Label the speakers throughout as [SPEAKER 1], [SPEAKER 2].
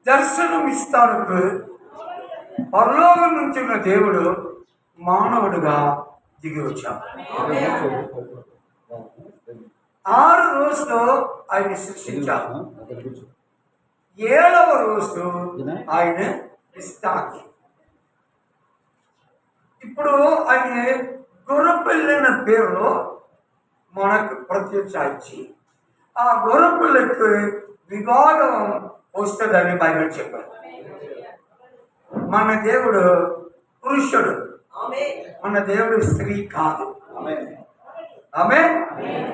[SPEAKER 1] దర్శనం ఇస్తానికి పరలోకం నుంచి ఉన్న దేవుడు మానవుడుగా దిగి వచ్చాడు. 6 రోజులు ఆయన సృష్టించారు. 7వ రోజు ఆయన విస్తాకి. ఇప్పుడు ఆయన గొర్రెపిల్ల పేరులో మనకు ప్రత్యక్షించి ఆ గొర్రెపిల్లకి వివాహం వస్తుందని బైబిల్ చెప్పారు. మన దేవుడు పురుషుడు, మన దేవుడు స్త్రీ కాదు. ఆమె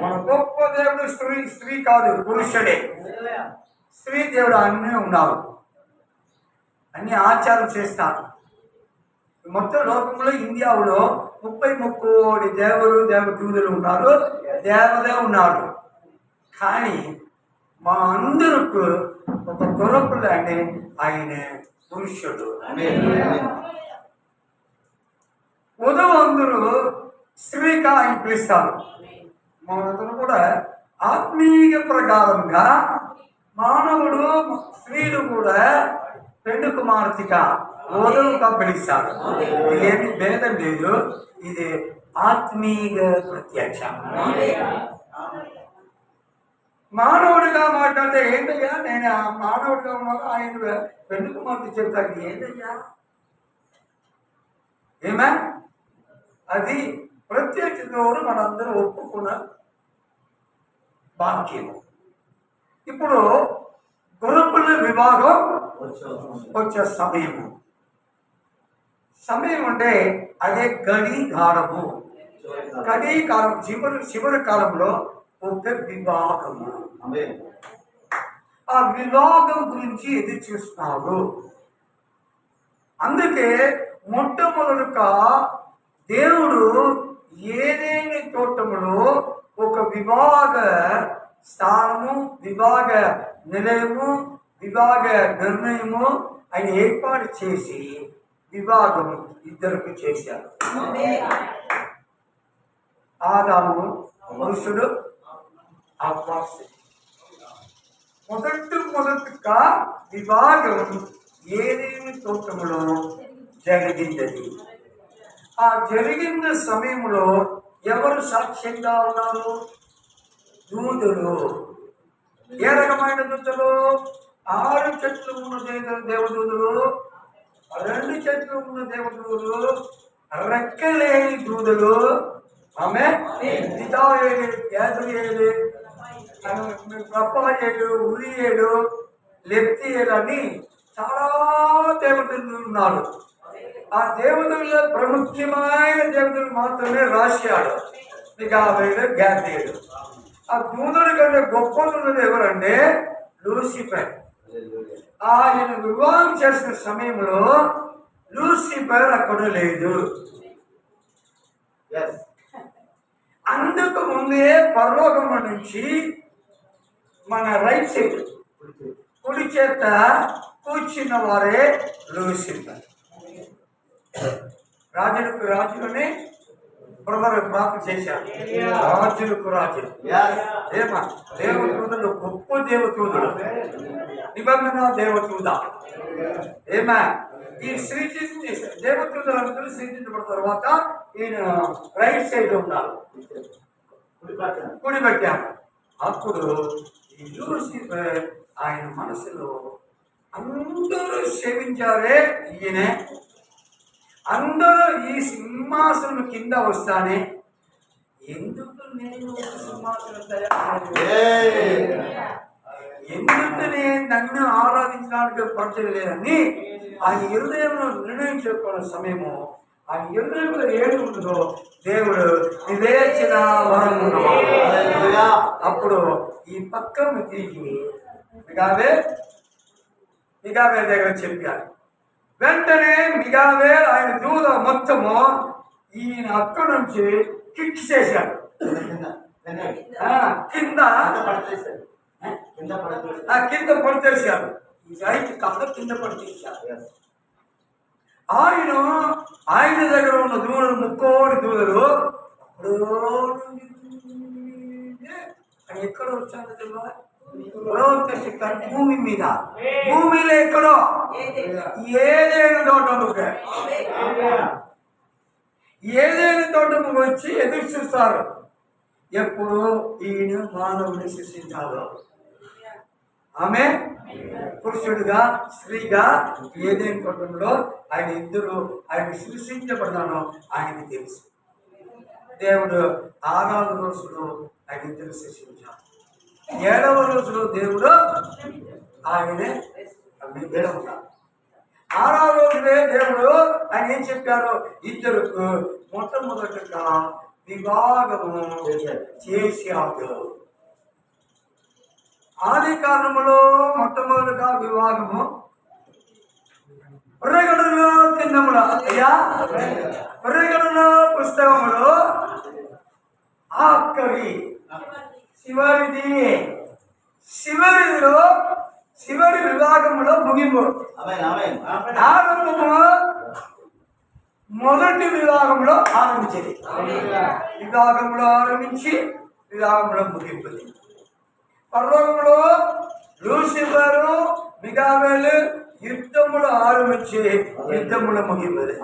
[SPEAKER 1] మన గొప్ప దేవుడు స్త్రీ కాదు, పురుషుడే. స్త్రీ దేవుడు అన్నీ ఉన్నారు, అన్ని ఆచారం చేస్తారు. మొత్తం లోకంలో ఇండియాలో 33 కోటి దేవుడు దేవదూతలు ఉన్నారు, దేవదే ఉన్నారు. కానీ మా అందరికి ఒక గొర్రెపిల్ల అంటే ఆయన పురుషుడు. ఉదయం అందరూ స్త్రీగా ఆయన పిలుస్తారు. మనందరూ కూడా ఆత్మీయ ప్రకారంగా మానవుడు స్త్రీలు కూడా పెండు కుమార్తెగా ఓదలుగా పిలుస్తారు. ఏమి భేదం లేదు, ఇది ఆత్మీయ ప్రత్యక్ష. మానవుడిగా మాట్లాడితే ఏంటయ్యా, నేను ఆ మానవుడిగా ఉన్నాను, ఆయన పెండు కుమార్తె చెప్తాను ఏంటయ్యా, ఏమే అది ప్రత్యక్షతో మనందరూ ఒప్పుకున్న వాక్యము. ఇప్పుడు గొర్రెపిల్ల వివాహం వచ్చే సమయం అంటే అదే గడికాలము. గడికాలం చివరి కాలంలో ఒక వివాహము. ఆ వివాహం గురించి ఎదురు చూస్తున్నాడు. అందుకే మొట్టమొదటిగా దేవుడు ఏదేని తోటములో ఒక వివాహ స్థానము, వివాహ నిలయము, వివాహ నిర్ణయము ఆయన ఏర్పాటు చేసి వివాహం ఇద్దరికి చేశారు. ఆదాము పురుషుడు, హవ్వ. మొదటిగా వివాహం ఏదేని తోటములో జరిగింది. ఆ జరిగిన సమయంలో ఎవరు సాక్ష్యంగా ఉన్నారు? దూతలు. ఏ రకమైన దూతలు? 6 చెట్లు ఉన్న దేవదూతలు, 2 చెట్లు ఉన్న దేవదూతలు, రెక్కలేని దూతలు, ఆమె రప్పాయేడు, ఉలియేడు, లెప్తియేడు అని చాలా దేవతలు ఉన్నారు. ఆ దేవతల్లో ప్రముఖ్యమైన దేవతలు మాత్రమే రాశాడు, మిగావేడు, గాబ్రియేలు. ఆ దూతల కంటే గొప్ప దూతలు ఎవరంటే లూసిఫర్. ఆయన వివాహం చేసిన సమయంలో లూసిఫర్ అక్కడ లేదు. అందుకు ముందే పరలోకం నుంచి మన రైట్ సైడ్ కుడి చేత కూర్చున్న వారే లూసిఫర్. రాజులకు రాజులని బ్రదర్ ప్రార్థన చేశారు. రాజులకు రాజులు ఏమా దేవదూతలు, గొప్ప దేవదూతలు, నిబంధన దేవదూత. ఏమా ఈ సృష్టి దేవదూతలందరూ సృష్టించబడిన తర్వాత ఈయన రైట్ సైడ్ ఉన్నారు, కుడి పెట్టారు. అప్పుడు ఈ లూసిఫర్ ఆయన మనసులో అందరూ సేవించారే ఈయనే, అందరూ ఈ సింహాసనం కింద వస్తానే, ఎందుకు నేను సింహాసనం తయారు, ఎందుకు నేను నన్ను ఆరాధించడానికి పరచలేదని ఆయన హృదయంలో నిర్ణయం చేసుకున్న సమయము, ఆయన హృదయంలో ఏడు ఉంటుందో దేవుడు వివేచన వరం ఉన్నవాడు. అప్పుడు ఈ పక్కను తిరిగి మిగావే దగ్గర చెప్పారు. వెంటనే మిగావే ఆయన దూత మొత్తము ఈయన అక్కడి నుంచి కిక్ చేశాడు, కింద పడితేశాడు. ఈ రైతు కళ్ళ కింద పడితేశాడు. ఆయన దగ్గర ఉన్న దూడలు 3 కోటి దూడలు ఎక్కడ వచ్చాడో తెలియదు. భూమి మీద ఇల్లు ఎక్కడో ఏదైనా తోటముగా ఏదైనా తోటముకు వచ్చి ఎదురు చూస్తారు ఎప్పుడు ఈయన మానవుని సృష్టించాలో. ఆమె పురుషుడిగా స్త్రీగా ఏదైనా తోటంలో ఆయన ఇద్దరు ఆయన సృష్టించబడ్డానో ఆయనకి తెలుసు. దేవుడు 6వ రోజులో ఆయన ఇద్దరు సృష్టించారు. 7వ రోజులో దేవుడు ఆయనే ఉంటారు. 6వ రోజులే దేవుడు ఆయన ఏం చెప్పారు, ఇద్దరు మొట్టమొదటిగా వివాహము చేశాడు. ఆది కాలంలో మొట్టమొదటిగా వివాహము ప్రకటనలో కిందముల అయ్యా ప్రకటనలో పుస్తకములో ఆఖరి చివరిలో చివరి విభాగంలో ముగింపు. ఆరంభము మొదటి విభాగంలో ఆరంభించేది, విభాగంలో ఆరంభించి విభాగంలో ముగింపుది. పర్లోకంలో లూసిఫరు మిగావేలు యుద్ధములు ఆరంభించి యుద్ధములు ముగింపుది.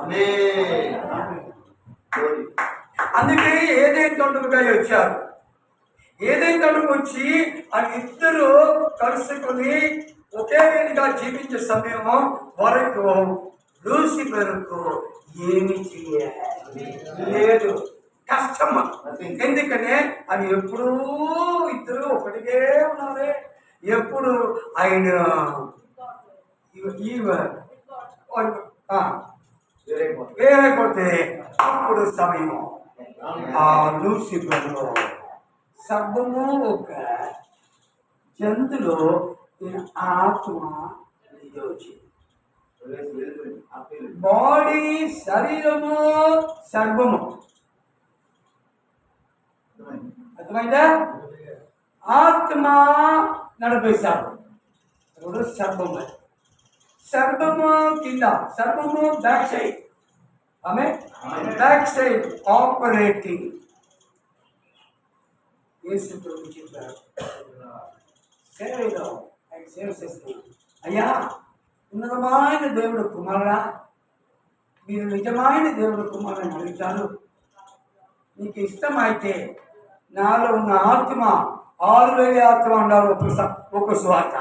[SPEAKER 1] అందుకే ఏదైనా తొండలుగా వచ్చారు. ఏదైనా తొండకు వచ్చి ఆ ఇద్దరు కలుసుకుని ఒకే విధంగా జీవించే సమయం వరకు లూసిఫరుకు ఏమి చేయలేదు, కష్టం. ఎందుకనే అది ఎప్పుడూ ఇద్దరు ఒకటికే ఉన్నారే. ఎప్పుడు ఆయన వేరైపోతే అప్పుడు సమయం ఆ లూసిఫర్లో సర్వము ఒక జంతులో ఆత్మ వచ్చింది. బాడీ శరీరము సర్వము అర్థమైందా? ఆత్మ నడిపేశాడు. ఇప్పుడు సర్వము సర్వము కింద సర్వము బ్యాక్ సైడ్. ఆమె బ్యాక్ సైడ్ ఆపరేటింగ్ చెప్పారు. సేవలో ఆయన సేవ చేస్తున్నారు. అయ్యా ఉన్నతమైన దేవుడు కుమారుడా, మీరు నిజమైన దేవుడు కుమారుని అడుగుతారు. నీకు ఇష్టమైతే నాలో ఉన్న ఆత్మ 6,000 ఆత్మ అన్నారు ఒక స్వార్థ,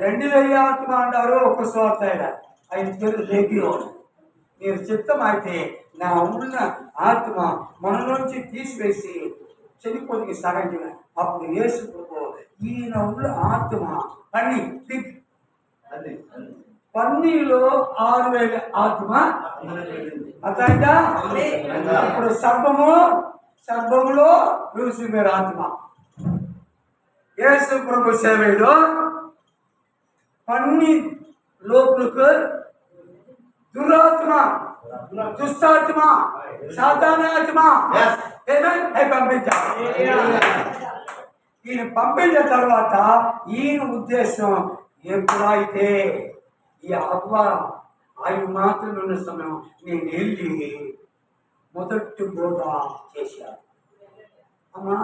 [SPEAKER 1] 2,000 ఆత్మ అన్నారు ఒక స్వార్థ. ఆయన పేరు లేగియోడు. మీరు చిత్తమైతే నా ఉన్న ఆత్మ మనలోంచి తీసివేసి చెనిపోతికి సాగించిన అప్పుడు యేసు ప్రభు ఈయన ఉన్న ఆత్మ పన్నీలో 6,000 ఆత్మ అర్థమైందా? ఇప్పుడు సర్వములో లూసిఫర్ ఆత్మ. యేసు ప్రభు సేవలో పన్ని లోపలకు దురాత్మ, దుష్టాత్మ, సాతానాత్మ పంపించారు. ఈయన పంపించిన తర్వాత ఈయన ఉద్దేశం ఎప్పుడైతే ఈ అవ్వ ఆయన మాత్రం ఉన్న సమయం నేను వెళ్ళి మొదటి బోధ చేశాను. అమ్మా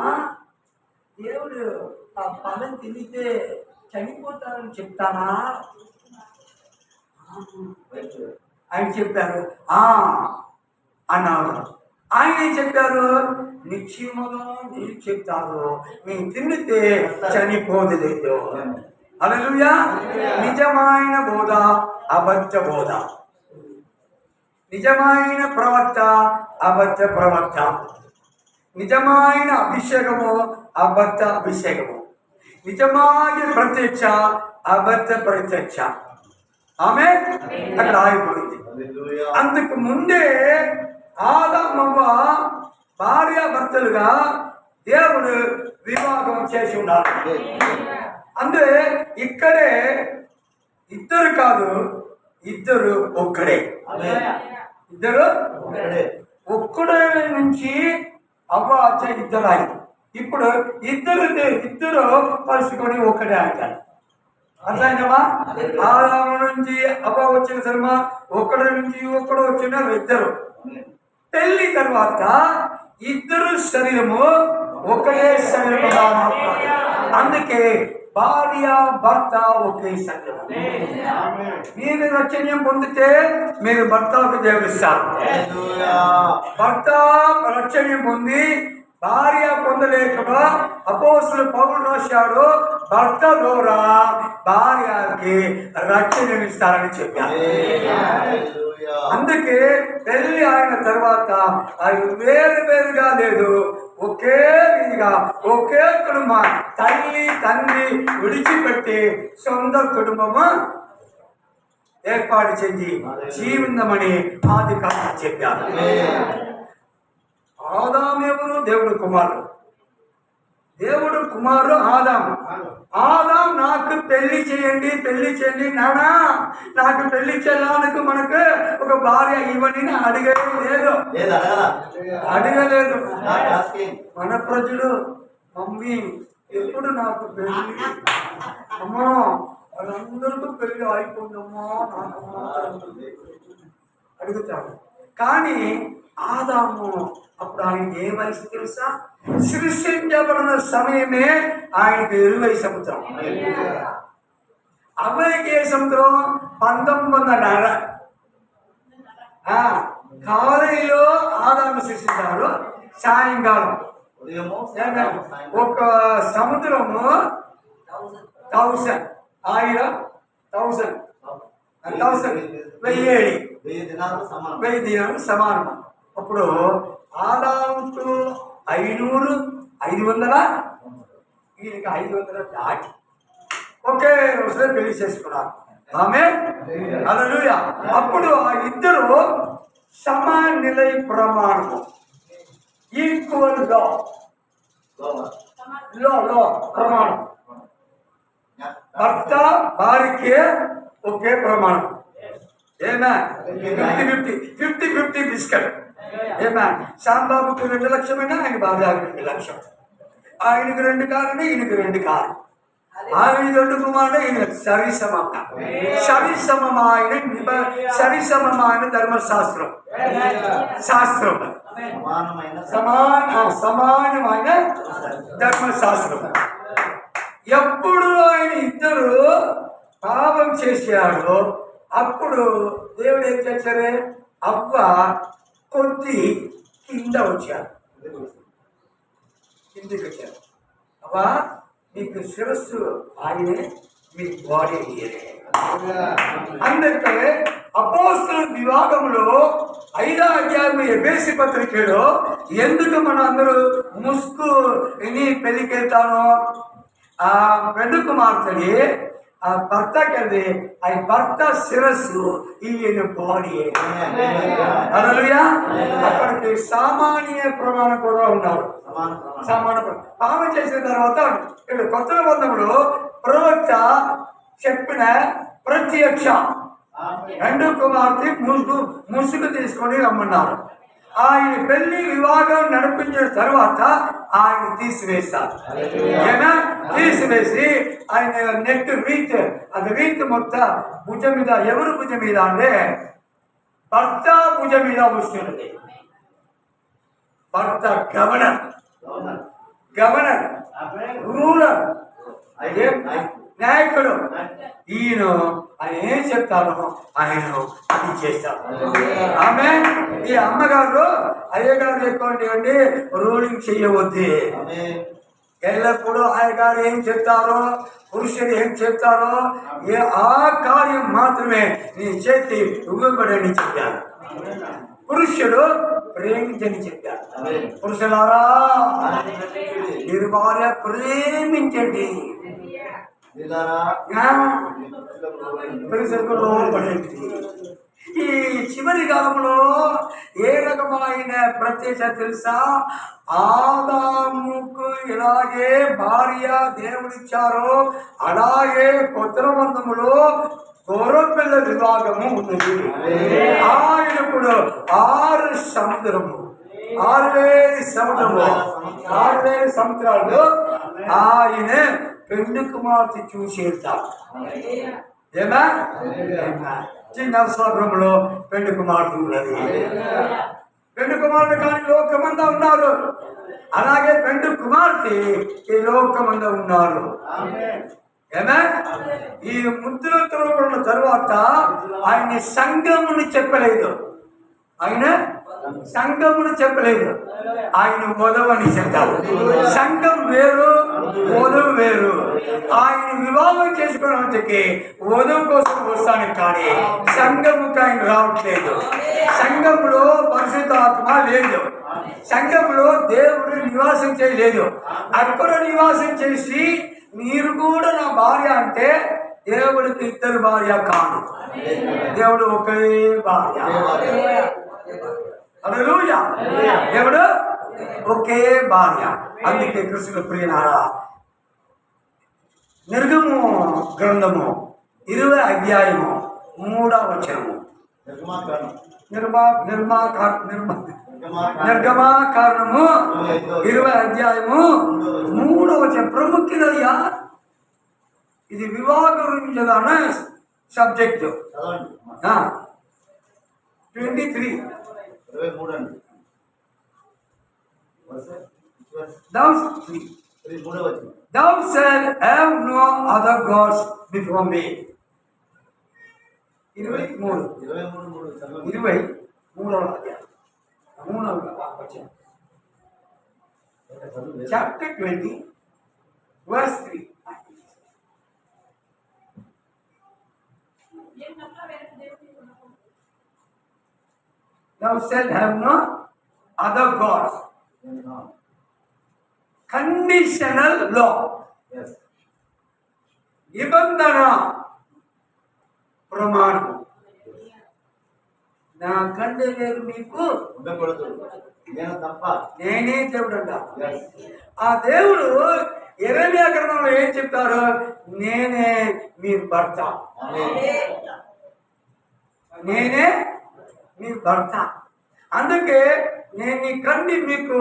[SPEAKER 1] దేవుడు ఆ పదం తిరిగితే చనిపోతారని చెప్తానా? ఆయన చెప్పారు అన్నారు. ఆయన ఏం చెప్పారు? నిశ్చయముగా మీరు చెప్తారు, మీరు తిండితే చనిపోదలేదు. హల్లెలూయా. నిజమైన బోధ అబద్ధ బోధ, నిజమైన ప్రవక్త అబద్ధ ప్రవక్త, నిజమైన అభిషేకము అబద్ధ అభిషేకము, నిజమైన ప్రత్యక్ష అబద్ధ ప్రత్యక్ష. ఆమె అక్కడ ఆగిపోయింది. అందుకు ముందే ఆదామవ్వ భార్యాభర్తలుగా దేవుడు వివాహం చేసి ఉన్నారు. అంటే ఇక్కడే ఇద్దరు కాదు, ఇద్దరు ఒక్కడే. ఇద్దరు ఒక్కడే నుంచి అవ్వ ఇద్దరు ఆయన. ఇప్పుడు ఇద్దరు కలుసుకొని ఒక్కడే అంటారు. అర్థమైందమ్మా? ఆదాము నుంచి అవ్వ వచ్చిన శర్మ ఒక్కడి నుంచి ఒక్కడు వచ్చిన ఇద్దరు. పెళ్లి తర్వాత ఇద్దరు శరీరము ఒకటే శరీరముగా మాట్లాడారు. అందుకే భార్య భర్త ఒకే సంఘం. మీరు రక్షణ పొందితే మీరు భర్తకు దేవుడిస్తారు. భర్త రక్షణ పొంది భార్య పొందలేకుండా అపోస్తులు పౌలు రాశాడు, భర్త ద్వారా భార్యకి రక్షణ ఇస్తారని చెప్పారు. అందుకే పెళ్లి అయిన తర్వాత అది వేరు వేరుగా లేదు, ఒకే విధిగా ఒకే కుటుంబం, తల్లి తండ్రి విడిచిపెట్టి సొంత కుటుంబము ఏర్పాటు చెంది జీవిందమని ఆది కాలం చెప్పారు. ఆదాము ఎవరు? దేవుడు కుమారుడు. దేవుడు కుమారుడు ఆదాము. ఆదాం నాకు పెళ్లి చేయండి నానా, నాకు పెళ్లి చేయడానికి మనకు ఒక భార్య ఇవ్వని అడగలేదు. మన ప్రజలు మమ్మీ ఎప్పుడు నాకు పెళ్లి, అమ్మా వాళ్ళందరికీ పెళ్లి అయిపోయిందమ్మా, నాకు అడుగుతాడు. కానీ ఆదాము అప్పుడు ఆయనకి ఏ వయసు తెలుసా? సృష్టించబడిన సమయమే ఆయనకు 20 సంవత్సరం. అబ్బాయికి ఏ సంవత్సరం? 19.5. కాలేజీలో ఆదాము సృష్టించారు. సాయంకాలం ఒక సముద్రము 1000 దినాలు సమానం. అప్పుడు ఆదాముకు 500, 500, ఈయనకి 500 దాటి ఒకే రోజులో పెళ్లి చేసుకున్నారు. ఆమేన్, హల్లెలూయా. అప్పుడు ఆ ఇద్దరు సమానిలై ప్రమాణము, ఈక్వల్ లో ప్రమాణం. భర్త భార్యకి ఒకే ప్రమాణం. ఏమా 50-50 బిస్కెట్. ఏమా శ్యాంబాబుకి 2 లక్షమైనా ఆయన బాబాకి 2 లక్షలు. ఆయనకు 2 కార్లు, ఈయనకు 2 కార్లు. ఆయన 2 కుమారుడు, ఈయన సరిసమమైన ధర్మశాస్త్రం, సమానమైన ధర్మశాస్త్రం. ఎప్పుడు ఆయన ఇద్దరు పాపం చేశాడు, అప్పుడు దేవుడు ఏం చేశారు? అవ్వ కొద్ది కిందికి వచ్చారు. అవ్వ మీకు శిరస్సు ఆయనే, మీ బాడీ ఈయనే. అందుకే అపోస్తలుల విభాగంలో 5వ అధ్యాయం ఎఫెసీ పత్రికలో ఎందుకు మనం అందరూ ముసుగు పెళ్లికి వెళ్తాను? ఆ పెద్ద కుమార్తెని ఆ భర్తకి వెళ్ళి ఆ భర్త శిరస్సు, ఈయన బాడీ. హల్లెలూయా. అక్కడికి సామాన్య ప్రమాణం కూడా ఉన్నారు. పాపం చేసిన తర్వాత ఇక్కడ కొత్త నిబంధనలో ప్రవక్త చెప్పిన ప్రత్యక్ష 2 కుమార్తె ముసుగు తీసుకొని రమ్మన్నారు. ఆయన పెళ్లి వివాహం నడిపించిన తర్వాత ఆయన తీసివేస్తారు. తీసివేసి ఆయన నెట్ వీత్, అది వీత్ మొత్తం భుజం మీద, ఎవరు భుజం మీద అంటే భర్త భుజం మీద వస్తున్నది. భర్త గవర్నర్, రూలర్, నాయకుడు. ఈయన ఆయన ఏం చెప్తారో ఆయన అది చేస్తారు. ఆమె ఈ అమ్మగారు అయ్యగారు ఎక్కువండి రూలింగ్ చెయ్యవద్దు. ఎల్లప్పుడూ అయ్యగారు ఏం చెప్తారో, పురుషుడు ఏం చెప్తారో ఆ కార్యం మాత్రమే నీ చేతి ఇవ్వబడని చెప్పారు. పురుషుడు ప్రేమించని చెప్పారు. పురుషులారా మీరు భార్య ప్రేమించండి. ఈ చివరి కాలంలో ఏ రకమైన ప్రత్యేకత తెలుసా? ఆదాముకు ఎలాగే భార్య దేవుడిచ్చారో అలాగే కొత్త నిబంధనలో గొర్రెపిల్ల విభాగము ఉన్నది. ఆయన ఇప్పుడు 6 సంవత్సరాలు ఆయన పెళ్లి కుమార్తె చూసి వెళ్తారు. ఏమా చిన్న స్వగ్రంలో పెళ్లి కుమార్తె ఉన్నది. పెండు కుమారుడు కానీ లోకమంతా ఉన్నారు, అలాగే పెండు కుమార్తె ఈ లోకమంతా ఉన్నారు. ఏమే ఈ ముద్దులు తొలగబడిన తరువాత ఆయన సంఘమును చెప్పలేదు, ఆయన సంఘమును చెప్పలేదు, ఆయన వధవని చెప్పారు. సంఘం వేరు, వధువు వేరు. ఆయన వివాహం చేసుకోవడానికి వధువు కోసం వస్తాను, కానీ సంఘముకు ఆయన రావట్లేదు. సంఘంలో పరిశుద్ధాత్మ లేదు, సంఘంలో దేవుడు నివాసం చేయలేదు. అక్కడ నివాసం చేసి మీరు కూడా నా భార్య అంటే దేవుడికి ఇద్దరు భార్య కాదు, దేవుడు ఒకే భార్య. హల్లెలూయా, దేవుడు ఒకే భార్య. అందుకే కృష్ణుడు ప్రియనారా, నిర్గము గ్రంథము 20వ అధ్యాయము 3వ వచనము, నిర్గమాకారణము 20వ అధ్యాయము 3వ వచనం ప్రముఖులయ్యా. ఇది వివాహం గురించి subject. 23 Thou shalt have no other gods before me. 23 Chapter 20 verse 3. Thou shalt have no other gods. Conditional law. Yes. నిబంధన ప్రమాణం. నా కంటే వేరు మీకు ఉండకూడదు, నేను తప్ప నేనే దేవుడు అంట. ఆ దేవుడు యెరెమీయా గ్రంథంలో ఏం చెప్తారు? నేనే మీ భర్త, నేనే మీ భర్త. అందుకే నేను నీ కండి మీకు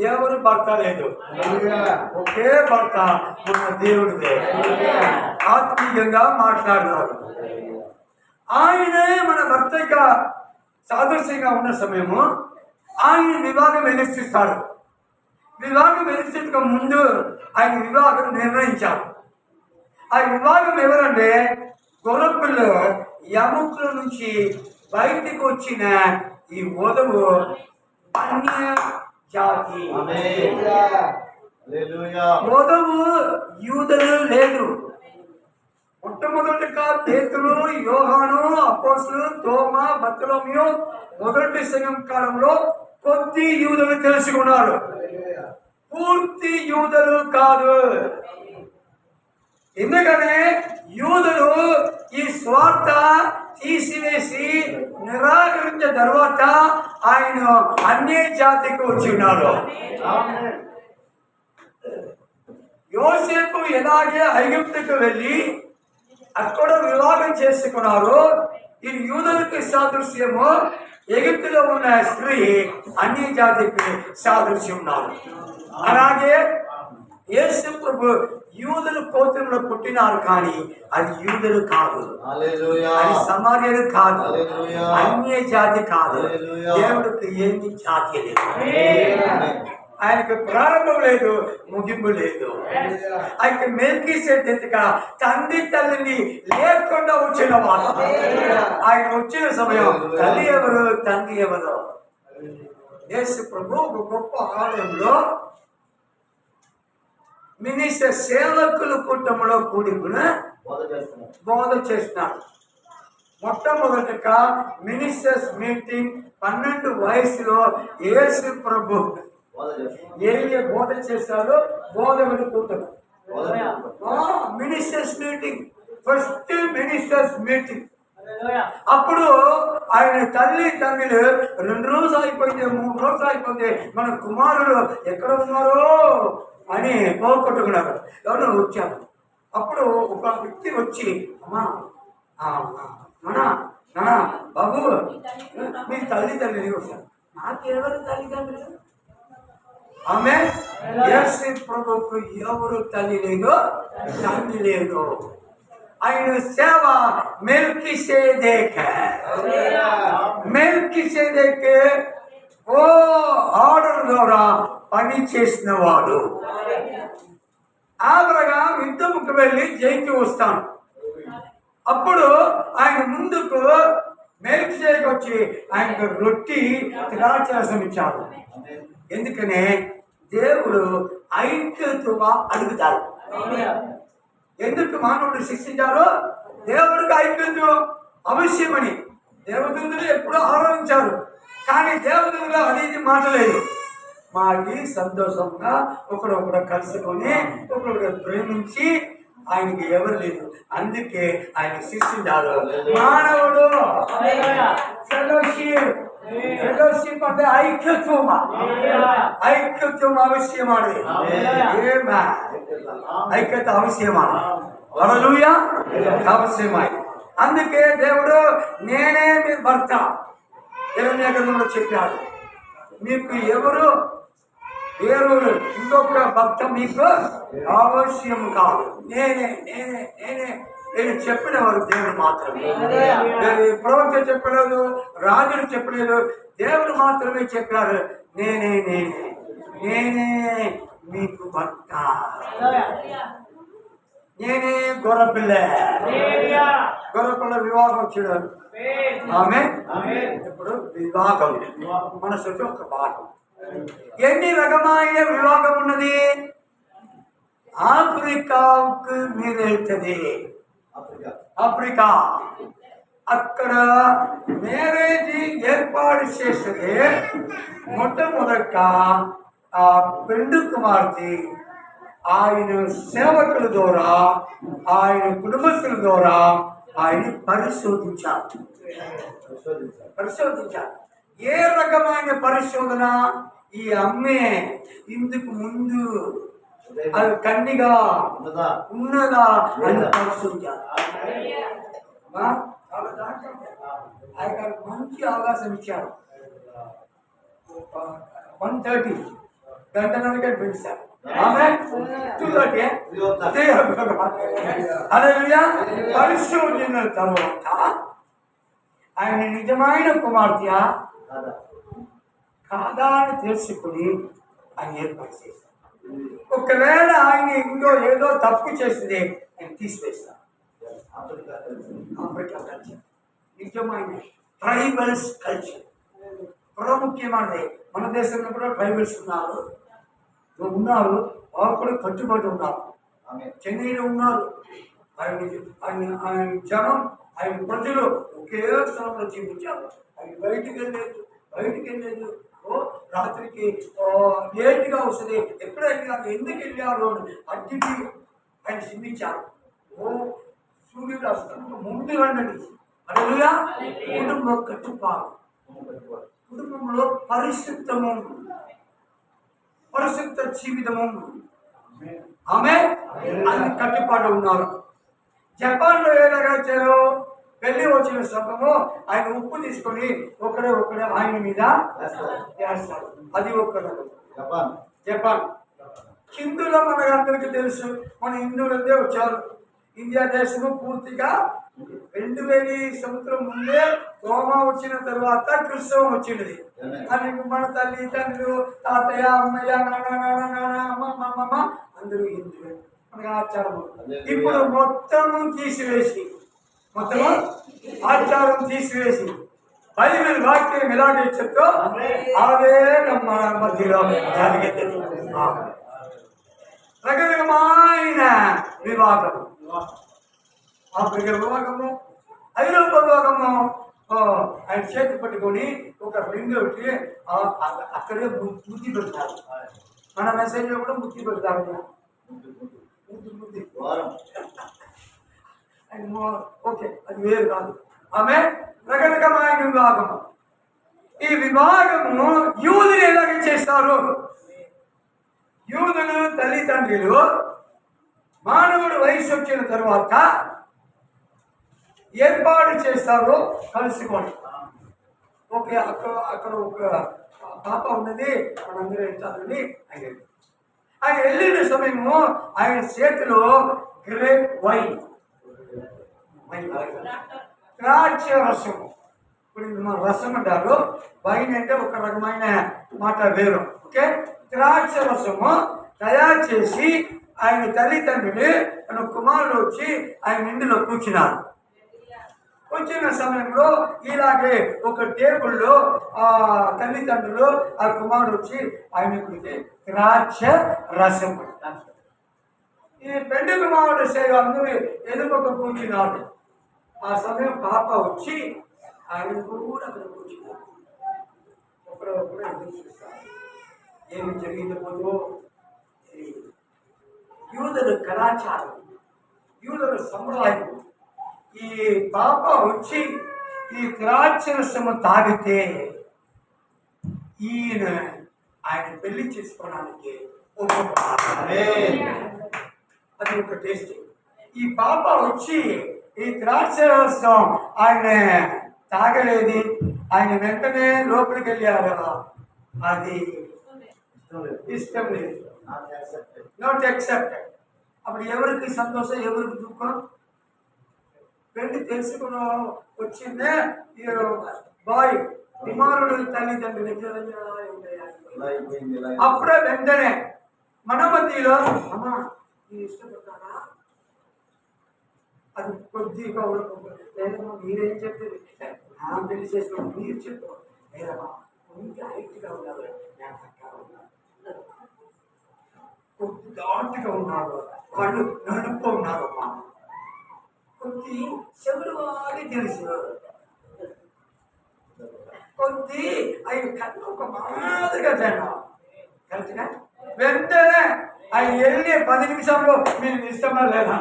[SPEAKER 1] ఎవరు భర్త లేదు, ఒకే భర్త ఉన్న దేవుడిదే. ఆత్మీయంగా మాట్లాడుతారు. ఆయనే మన భర్తగా సాదృశ్యంగా ఉన్న సమయము ఆయన వివాహం వెలిసిస్తాడు. వివాహం వెలిసించక ముందు ఆయన వివాహం నిర్ణయించాడు. ఆ వివాహం ఎవరంటే గొర్రెపిల్ల యముకుల నుంచి బయటికి వచ్చిన ఈ వధువు అన్య జాతి. వధువు యూదులు లేదు. మొట్టమొదటిగా పేతురు, యోహాను, అపోస్తలులు, తోమా, బర్తలోమీయు మొదటి సంఘం కాలంలో కొద్ది యూదులు తెలుసుకున్నారు, పూర్తి యూదులు కాదు. ఎందుకనే యూదులు ఈ స్వార్థ తీసివేసి నిరాకరించిన తర్వాత ఆయన అన్య జాతికి వచ్చి ఉన్నారు. యోసేపు ఎలాగే ఐగుప్తుకు వెళ్ళి అక్కడ వివాహం చేసుకున్నారు. ఈ యూదులకి సాదృశ్యము ఎగిప్తులో ఉన్న స్త్రీ అన్య జాతికి సాదృశ్యం ఉన్నారు. అలాగే యేసు ప్రభు యూదులు గోత్రంలో పుట్టినారు, కానీ అది యూదులు కాదు, అది సమార్యులు కాదు, అన్య జాతి కాదు. దేవుడికి ఏమి జాతి లేదు, ఆయనకు ప్రారంభం లేదు, ముగింపు లేదు. ఆయనకి మెల్కీసెదెకుగా తండ్రి తల్లిని లేకుండా వచ్చిన వాడు. ఆయన వచ్చిన సమయం తల్లి ఎవరు, తండ్రి ఎవరు? యేసు ప్రభు ఒక గొప్ప ఆలయంలో మినిస్టర్ సేవకుల కూటమిలో కూడుకుని బోధ చేస్తున్నారు. మొట్టమొదటిగా మినిస్టర్స్ మీటింగ్ 12 వయసులో యేసు ప్రభు ఏ బోధ చేస్తారో బోధకుడు కూటమి. Ministers meeting, first ministers meeting. అప్పుడు ఆయన తల్లి తండ్రులు 2 రోజులు అయిపోయింది, 3 రోజులు అయిపోయింది, మన కుమారుడు ఎక్కడ ఉన్నారో అని పోగొట్టుకున్నారు. ఎవరో వచ్చారు. అప్పుడు ఒక వ్యక్తి వచ్చి, అమ్మా నానా బాబు మీ తల్లిదండ్రులు వచ్చారు. నాకెవరు తల్లిదండ్రులు? ఆమె యేసు ప్రభువుకు ఎవరు తల్లి లేదు, తండ్రి లేదు. ఆయన సేవ మెల్కీసెదెకు ఆర్డర్ ద్వారా పని చేసిన వాడు. ఆబ్రహాం యుద్ధముకు వెళ్ళి జయించి వస్తాను. అప్పుడు ఆయన ముందుకు మెల్కీసెదెకు వచ్చి ఆయనకు రొట్టి ద్రాక్షారసం ఇచ్చాడు. ఎందుకనే దేవుడు ఐక్యతగా అడుగుతాడు. ఎందుకు మానవుడు శిక్షించారు? దేవుడికి ఐక్యత అవశ్యమని దేవదూతలు ఎప్పుడూ ఆలోచించారు. కానీ దేవదూతలు అనేది మాటలేదు. మాకి సంతోషంగా ఒకడొకడు కలుసుకొని ఒకడొకడు ప్రేమించి ఆయనకి ఎవరు లేదు. అందుకే ఆయన శిక్షించారు. మానవుడు ఫెలోషిప్ అంటే ఐక్యత్వం అవశ్యమాడు. ఐక్యత అవశ్యమాడు. హల్లెలూయా అవశ్యమై. అందుకే దేవుడు నేనే మీ భర్త యెర్మయా గ్రంథంలో చెప్పాడు. మీకు ఎవరు వేరు ఇంకొక భక్త మీకు అవశ్యం కాదు. నేను చెప్పిన వారు దేవుడు మాత్రమే. ప్రవక్త చెప్పలేదు, రాజులు చెప్పలేదు, దేవుడు మాత్రమే చెప్పారు. నేనే మీకు భర్త, నేనే గొర్రెపిల్ల వివాహం వచ్చాడు. ఆమె ఇప్పుడు వివాహం మనసుకి ఒక భాగం. ఎన్ని రకమైన వివాహం ఉన్నది? ఆఫ్రికాకు మీరు వెళ్తుంది. ఆఫ్రికా అక్కడ మ్యారేజ్ ఏర్పాటు చేస్తే మొట్టమొదట ఆ పెండు కుమార్తె ఆయన సేవకుల ద్వారా, ఆయన కుటుంబస్తుల ద్వారా ఆయన పరిశోధించారు. ఏ రకమైన పరిశోధన? ఈ అమ్మే ఇందుకు ముందు అది కన్నిగా ఉన్నదా అని పరిశోధించారు. ఆయన మంచి అవకాశం ఇచ్చారు. 1:30 గంటన్నరకే పిలిచారు. పరిశోధన తర్వాత ఆయన నిజమైన కుమార్తె కాదా అని తెలుసుకుని ఆయన ఏర్పాటు చేశారు. ఒకవేళ ఆయన ఇంకో ఏదో తప్పు చేస్తే నేను తీసివేస్తాను. ఆఫ్రికా కల్చర్ నిజమైన ట్రైబల్స్ కల్చర్ ప్రాముఖ్యమైనది. మన దేశంలో కూడా ట్రైబల్స్ ఉన్నారు. వాళ్ళు కూడా కట్టుబడి ఉన్నారు. చెన్నైలో ఉన్నారు. ఆయన జనం, ఆయన ప్రజలు ఒకే స్థలంలో జీవించారు. ఆయన బయటికి వెళ్ళలేదు. రాత్రికి లేట్గా వస్తుంది. ఎప్పుడు వెళ్ళారు, ఎందుకు వెళ్ళారు అడ్డికి ఆయన చిందించారు. సూర్యుడు అస్తమకు ముందు రండి. హల్లెలూయా. కుటుంబ కట్టుబాటు, కుటుంబంలో పరిశుద్ధ జీవితము ఆమె అది కట్టుబాటు ఉన్నారు. జపాన్లో ఏదైనా చేరో పెళ్లి వచ్చిన సమయము ఆయన ఉప్పు తీసుకొని ఒకడే ఆయన మీద వేస్తారు. అది ఒక్కడు జపాన్. హిందువులో మనకందరికీ తెలుసు, మన హిందువులందే వచ్చారు. ఇండియా దేశము పూర్తిగా 2000 సంవత్సరం ముందే రోమా వచ్చిన తర్వాత క్రిస్తవం వచ్చినది. అది మన తల్లి తండ్రులు, తాతయ్య, అమ్మయ్య, అమ్మ అందరూ హిందువులే. మనకి ఆచారము ఇప్పుడు మొత్తము తీసివేసి, ఆచారం తీసివేసి బైబిల్ వాక్యం ఎలాంటి చెప్తో అవే మన మధ్యలో జరిగేది. రకరకమైన వివాహము, ఆఫ్రికా వివాహము, ఐరోపా వివాహము. ఆయన చేతి పట్టుకొని ఒక రింగ్ పెట్టి అక్కడే ముద్ది పెడతారు. మన మెసేజ్ కూడా ముద్ది పెడతారు. ఓకే, అది వేరు కాదు. ఆమె రకరకమైన వివాహము. ఈ వివాహము యూదులు ఎలాగ చేస్తారు? యూదులు తల్లిదండ్రులు మానవుడు వయసు వచ్చిన తర్వాత ఏర్పాటు చేస్తారు కలుసుకొని. ఓకే, అక్కడ ఒక పాప ఉన్నది, మనందరూ వెళ్తారని ఆయన వెళ్ళిన సమయము ఆయన చేతిలో గ్రేప్ వైన్ ద్రాక్ష రసము ఇప్పుడు ఇది మన రసం అంటారు, వైన్ అంటే ఒక రకమైన మాట వేరు. ఓకే, ద్రాక్ష రసము తయారు చేసి ఆయన తల్లిదండ్రులు తన కుమారుడు వచ్చి ఆయన ఇంటిలో కూర్చున్నారు. వచ్చిన సమయంలో ఇలాగే ఒక టేబుల్లో తల్లిదండ్రులు ఆ కుమారుడు వచ్చి ఆయనకు ద్రాక్ష రసం, ఈ పెళ్లి కుమారుడు సేవ అందరూ ఎదుపక్క కూర్చున్నాడు. ఆ సమయం పాప వచ్చి ఆయన కూడా అక్కడ కూర్చున్నారు. ఒకరొకరు ఎదురు చూస్తారు, ఏమి జరిగిందో తెలియదు. యూదుల కళాచారం, యూదుల సంప్రదాయం, ఈ పాప వచ్చి ఈ ద్రాక్షరసము తాగితే ఈయన ఆయన పెళ్లి చేసుకోవడానికి అది ఒక టేస్ట్. ఈ పాప వచ్చి ఈ ద్రాక్షరసం ఆయన తాగలేదు, ఆయన వెంటనే లోపలికి వెళ్ళారు, అది ఇష్టం లేదు, నాట్ యాక్సెప్టెడ్. అప్పుడు ఎవరికి సంతోషం, ఎవరికి దుఃఖం? పెళ్లి తెలుసుకున్న వచ్చిందే ఈ బాయ్ కుమారుడు తల్లిదండ్రులు అప్పుడే వెంటనే మన మధ్యలో అమ్మా మీరు ఇష్టపడ్డారా, అది కొద్దిగా లేదమ్మా మీరేం చెప్తుంది, నా పెళ్లి చేసిన మీరు చెప్పు, లేదమ్మా కొంచెం హైట్గా ఉన్నారు, నేను తక్కువ ఉన్నాను, కొద్ది ఘాటుగా ఉన్నారు, వాళ్ళు నడుపు ఉన్నారు, అమ్మా కొద్ది చెవులు వాడి తెలుసు, కొద్ది అవి కన్ను ఒక మాదిరిగా చేయడం కరెక్ట్గా. వెంటనే అవి వెళ్ళి 10 నిమిషంలో మీరు ఇష్టమా లేదా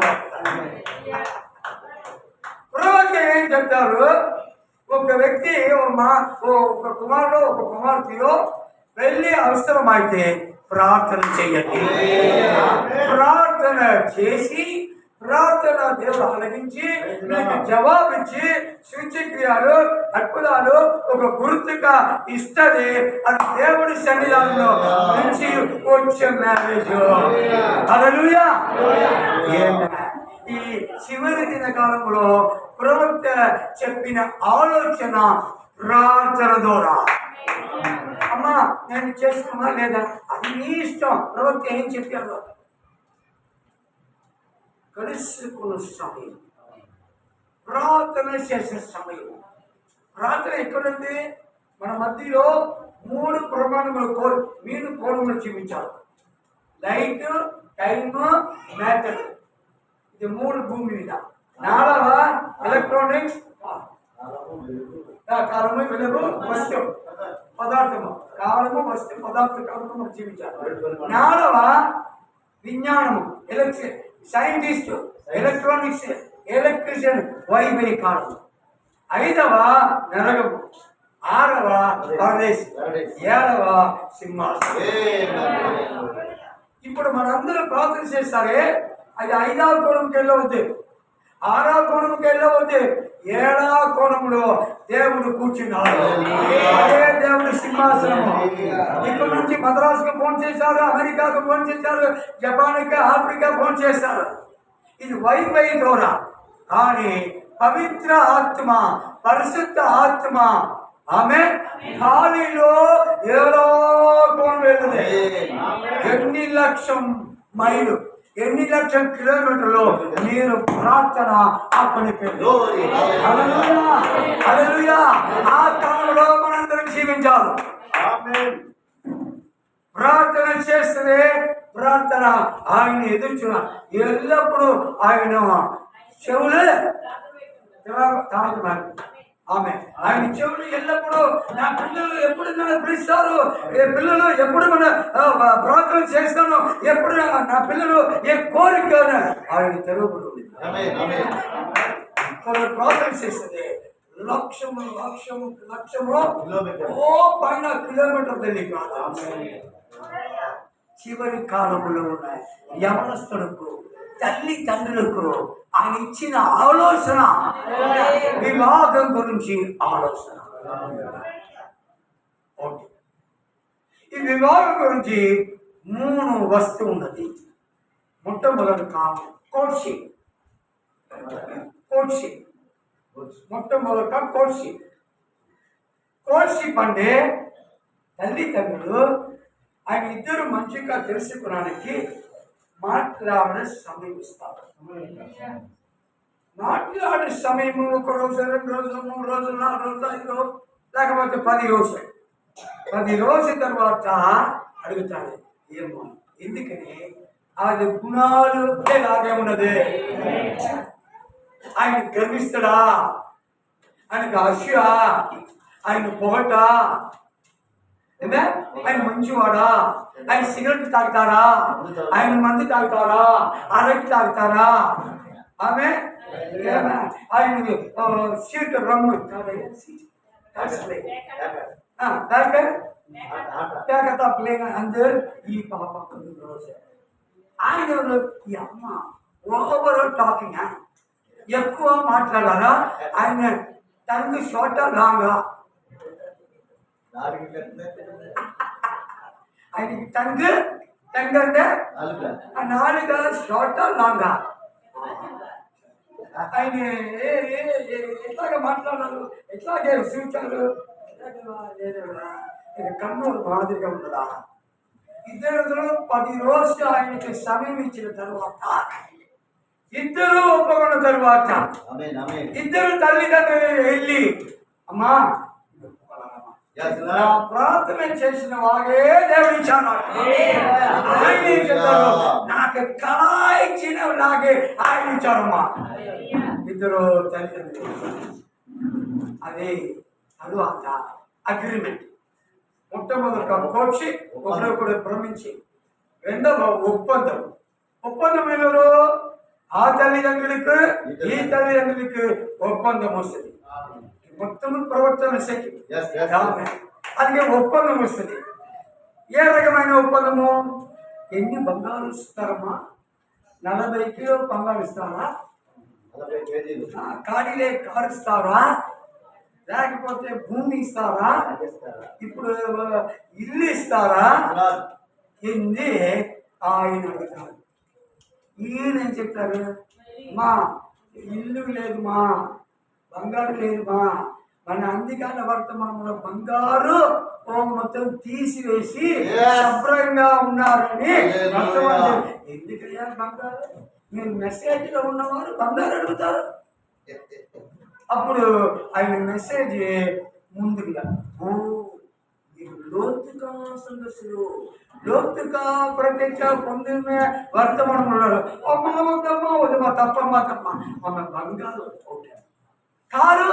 [SPEAKER 1] ప్రవక్త ఏం చెప్తారు, ఒక వ్యక్తి ఒక కుమారుడు ఒక కుమార్తెలో వెళ్ళి అవసరమైతే ప్రార్థన చేయండి, ప్రార్థన చేసి ప్రార్థన దేవుడు ఆలకించి మీకు జవాబిచ్చి సూచక్రియలు అద్భుతాలు ఒక గుర్తుగా ఇస్తుంది. అది దేవుడి సన్నిధానంలో నుంచి వచ్చే మ్యారేజ్. హల్లెలూయా. ఈ చివరి దిన కాలంలో ప్రవక్త చెప్పిన ఆలోచన ప్రార్థన ద్వారా, అమ్మా నేను చేసుకున్నా లేదా అది నీ ఇష్టం. ప్రవక్త ఏం చెప్పారు, కలుసుకున్న సమయం, ప్రార్థన చేసే సమయం. ప్రార్థన ఎక్కడుంది? మన మధ్యలో 3 ప్రమాణములు మీరు కోణములు చూపించారు, లైట్, టైమ్, మ్యాటర్. ఇది 3 భూమి మీద. 4వ ఎలక్ట్రానిక్స్, కాలము, వెలుగు, వస్తు, పదార్థము. కాలము, వస్తు, పదార్థ కాలము జీవించారు. 4వ విజ్ఞానము, electric scientist, electronics, electrician, wifi కాలం. 5వ నరకము, 6వ పరదేశ్, 7వ సింహాసనం. ఇప్పుడు మనందరూ ప్రార్థన చేస్తారే, అది 5వ కోణంకి వెళ్ళవద్దు, 6వ కోణంకి వెళ్ళవద్దు, 7వ కోణంలో దేవుడు కూర్చున్నాడు. అదే దేవుడు సింహాసనము. ఇక్కడ నుంచి మద్రాసుకు ఫోన్ చేశారు, అమెరికాకు ఫోన్ చేశారు, జపాన్కి, ఆఫ్రికా ఫోన్ చేశారు. ఇది వైఫై ద్వారా. కానీ పవిత్ర ఆత్మ, పరిశుద్ధ ఆత్మ ఆమె గాలిలో 7వ కోణం వెళ్తుంది. ఎన్ని లక్షం మైలు, ఎన్ని లక్షల కిలోమీటర్లు మీరు ప్రార్థన అప్పటికి. హల్లెలూయా, హల్లెలూయా. ఆ కాలంలో మనందరం జీవించాలి. ప్రార్థన చేస్తే ప్రార్థన ఆయన ఎదుర్చున్నా ఎల్లప్పుడూ ఆయన చెవులు తాగుతున్నారు. ఆమె ఆయన చెవులు ఎల్లప్పుడూ నా పిల్లలు ఎప్పుడు నన్ను పిలుస్తారు, పిల్లలు ఎప్పుడు మన ప్రార్థన చేస్తాను, ఎప్పుడు నా పిల్లలు ఏ కోరిక ఆయన తెలుగుడు ప్రార్థన చేస్తుంది. లక్షము లక్షము లక్షము పైన కిలోమీటర్ తెలియ. చివరి కాలంలో ఉన్న యవనస్తులకు, తల్లిదండ్రులకు ఆయన ఇచ్చిన ఆలోచన వివాహం గురించి ఆలోచన. ఈ వివాహం గురించి 3 వస్తువు ఉన్నది. మొట్టమొదటి కోర్షిప్, మొట్టమొదట కోర్షిప్. కోర్షిప్ అంటే తల్లిదండ్రులు ఆయన ఇద్దరు మంచిగా తెలుసుకోవడానికి మాట్లాడే సమయం ఇస్తారు. మాట్లాడే సమయము 1 రోజు, 2 రోజులు, 3 రోజులు, 4 రోజులు, 5 రోజులు, లేకపోతే 10 రోజులు. 10 రోజుల తర్వాత అడుగుతాడు ఏమో. ఎందుకని అది గుణాలు లాగే ఉన్నది. ఆయన గర్విస్తాడా, ఆయనకు అసూయ, ఆయన పొగట, ఆయన మంచివాడా, ఆయన సిగరెట్ తాగుతారా, ఆయన మందు తాగుతారా, అరటి తాగుతారా, ఆమె ఆయన సీట్ రమ్ము అందరు ఈ పాప ఆయన ఈ అమ్మ ఓవర్ టాకింగ్ ఎక్కువ మాట్లాడారా, ఆయన టంగ్ షార్ట్ లాంగా, ఆయనకి టంగ్ అంటే నాలుగ షార్ట్ లాంగా. ఆయన ఎట్లాగా మాట్లాడారు, ఎట్లాగే సూచారు, కన్నులు మాదిరిగా ఉండదా. ఇద్దరు 10 రోజులు ఆయనకి సమయం ఇచ్చిన తర్వాత ఇద్దరు ఒప్పుకున్న తర్వాత ఇద్దరు తల్లిదండ్రులు వెళ్ళి అమ్మా ప్రార్థన చేసిన వాగే దేవుడిచ్చాను, నాకు కళ ఇచ్చిన నాకే ఆయన ఇచ్చారమ్మా. ఇద్దరు తల్లిదండ్రులు అదే తరువాత అగ్రిమెంట్. మొట్టమొదట కోర్చి ఒకరొకరు భ్రమించి, రెండవ ఒప్పందం. ఒప్పందం ఎవరు? ఆ తల్లిదండ్రులకు ఈ తల్లిదండ్రులకు ఒప్పందం వస్తుంది. మొత్తం ప్రవర్తన శక్తి అందుకే ఒప్పందం వస్తుంది. ఏ రకమైన ఒప్పందము? ఎన్ని బంగారు ఇస్తారమ్మా? 40 కిలో బంగారు ఇస్తారా? కాడిలే కారు ఇస్తారా? లేకపోతే భూమి ఇస్తారా? ఇప్పుడు ఇల్లు ఇస్తారా? ఏంది ఆయన అడుగుతారు. ఈయన ఏం చెప్తారు? మా ఇల్లు లేదు, మా బంగారు లేదు, మా మన అందికాల వర్తమానంలో బంగారు మొత్తం తీసివేసి శుభ్రంగా ఉన్నారని. ఎందుకయ్యా బంగారు? మీరు మెసేజ్లో ఉన్నవారు బంగారు అడుగుతారు. అప్పుడు ఆయన మెసేజ్ ముందుగా మీరు లోతుగా సందర్శులు, లోతుగా ప్రత్యక్ష పొందిన వర్తమానం ఉన్నారు. అమ్మ తప్పమ్మ ఆమె బంగారు కారు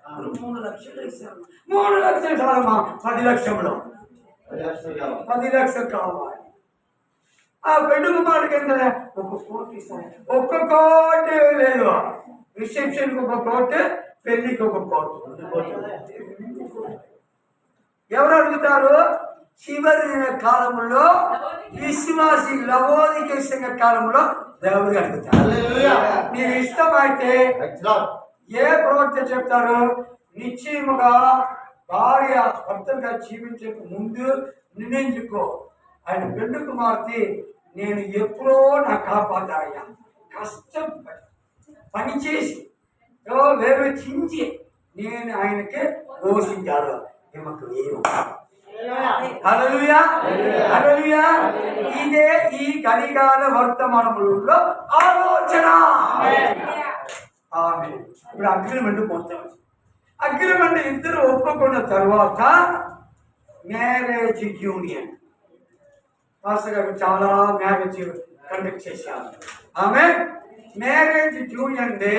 [SPEAKER 1] 3 లక్షలు ఇస్తాను. 3 లక్షలు చాలమ్మా, 10 లక్షలు 10 లక్షలు కావాలి. ఆ పెళ్లి మాటకి ఎంత? 1 కోటి ఇస్తాను. 1 కోటి లేదు. రిసెప్షన్కి 1 కోటి, పెళ్లికి 1 కోటి. ఎవరు అడుగుతారు? చివరి కాలంలో విశ్వాసి లవోదికేశ కాలంలో దేవుడు అడుగుతారు. మీరు ఇష్టమైతే ఏ ప్రవక్త చెప్తారు? నిశ్చయముగా భార్య భర్తగా జీవించక ముందు నిర్ణయించుకో. ఆయన పెండు కుమార్తె నేను ఎప్పుడో నా కాపాడాయా, కష్టం పనిచేసి వివేచించి నేను ఆయనకి పోషించాడు. ఈమెకు ఏమో హల్లెలూయా హల్లెలూయా. ఇదే ఈ కలికాల వర్తమానములలో ఆలోచన. ఇప్పుడు అగ్రిమెంట్ మొత్తం అగ్రిమెంట్ ఇద్దరు ఒప్పుకున్న తర్వాత మ్యారేజ్ యూనియన్. పాస్టర్ గారు చాలా మ్యారేజ్ కండక్ట్ చేశారు. ఆమె మ్యారేజ్ యూనియన్ డే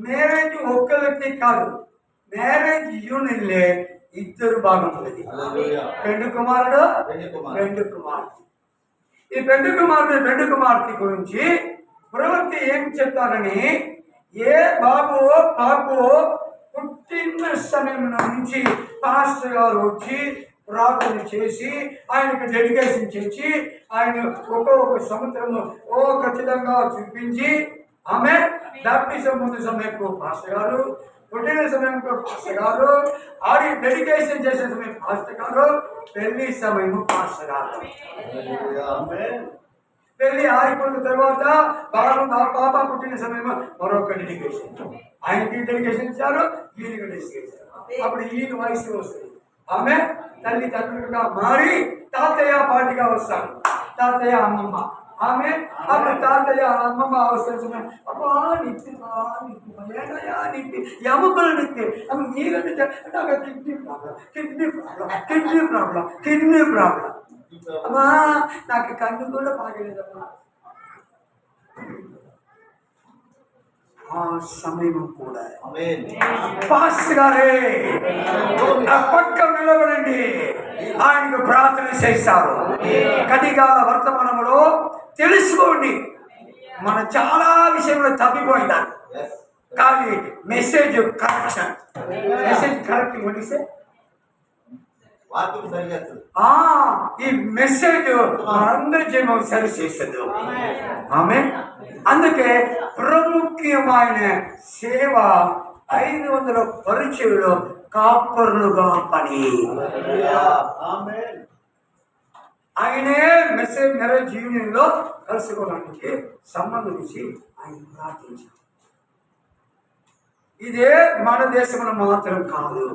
[SPEAKER 1] మ్యారేజ్ ఒక్కరికి కాదు, మ్యారేజ్ యూనియన్లే ఇద్దరు బాగుంటుంది. పెండు కుమారుడు, పెండు కుమార్తె. ఈ పెండు కుమార్తె గురించి ప్రవక్త ఏం చెప్తారని, ఏ బాబు పాపు పుట్టిన సమయం నుంచి పాస్టర్ గారు వచ్చి ప్రార్థన చేసి ఆయనకు డెడికేషన్ చేసి ఆయన ఒక్కొక్క సంవత్సరము ఖచ్చితంగా చూపించి ఆమె బాప్టిజం ముందు సమయంలో పాస్టర్ గారు, పుట్టిన సమయంలో పాస్టర్ గారు, ఆడి డెడికేషన్ చేసే సమయం పాస్టర్ గారు, పెళ్లి సమయము పాస్టర్ గారు. పెళ్లి ఆగిపోయిన తర్వాత బాబు నా పాప పుట్టిన సమయంలో మరొక డెలిగేషన్, ఆయనకి డెలిగేషన్ ఇచ్చారు, ఈయనకి డెలిగేషన్ ఇచ్చారు. అప్పుడు ఈయన వయసు వస్తుంది. ఆమె తల్లి తండ్రులుగా మారి తాతయ్య పాటిగా వస్తాడు, తాతయ్య అమ్మమ్మ. ఆమె అప్పుడు తాతయ్య అమ్మమ్మ అవసరం అబ్బా నిత్తి ఏదయా నిత్తి ఎముకలు నిత్తి అప్పుడు నీళ్ళు నాకు kidney problem, kidney problem, kidney problem, kidney problem. అమ్మా నాకు కన్ను కూడా బాగలేదమ్మా. ఆ సమయం కూడా పాస్టర్ గారే పక్క నిలబడండి, ఆయనకు ప్రార్థన చేస్తారు. కటికాల వర్తమానంలో తెలుసుకోండి, మన చాలా విషయంలో తప్పిపోయిందాం. కానీ మెసేజ్ కరెక్షన్, మెసేజ్ కరెక్ట్ కొనిస్తే ఈ మెసేజ్ అందరి జీవం సరి చేస్తుంది. ఆమె అందుకే ప్రముఖమైన సేవ 500 పరిచయంలో కాపర్లుగా పని. ఆయనే మెసేజ్ మ్యారేజ్ యూనియన్ లో కలుసుకోవడానికి సంబంధించి ఆయన ప్రార్థించారు. ఇదే మన దేశంలో మాత్రం కాదు,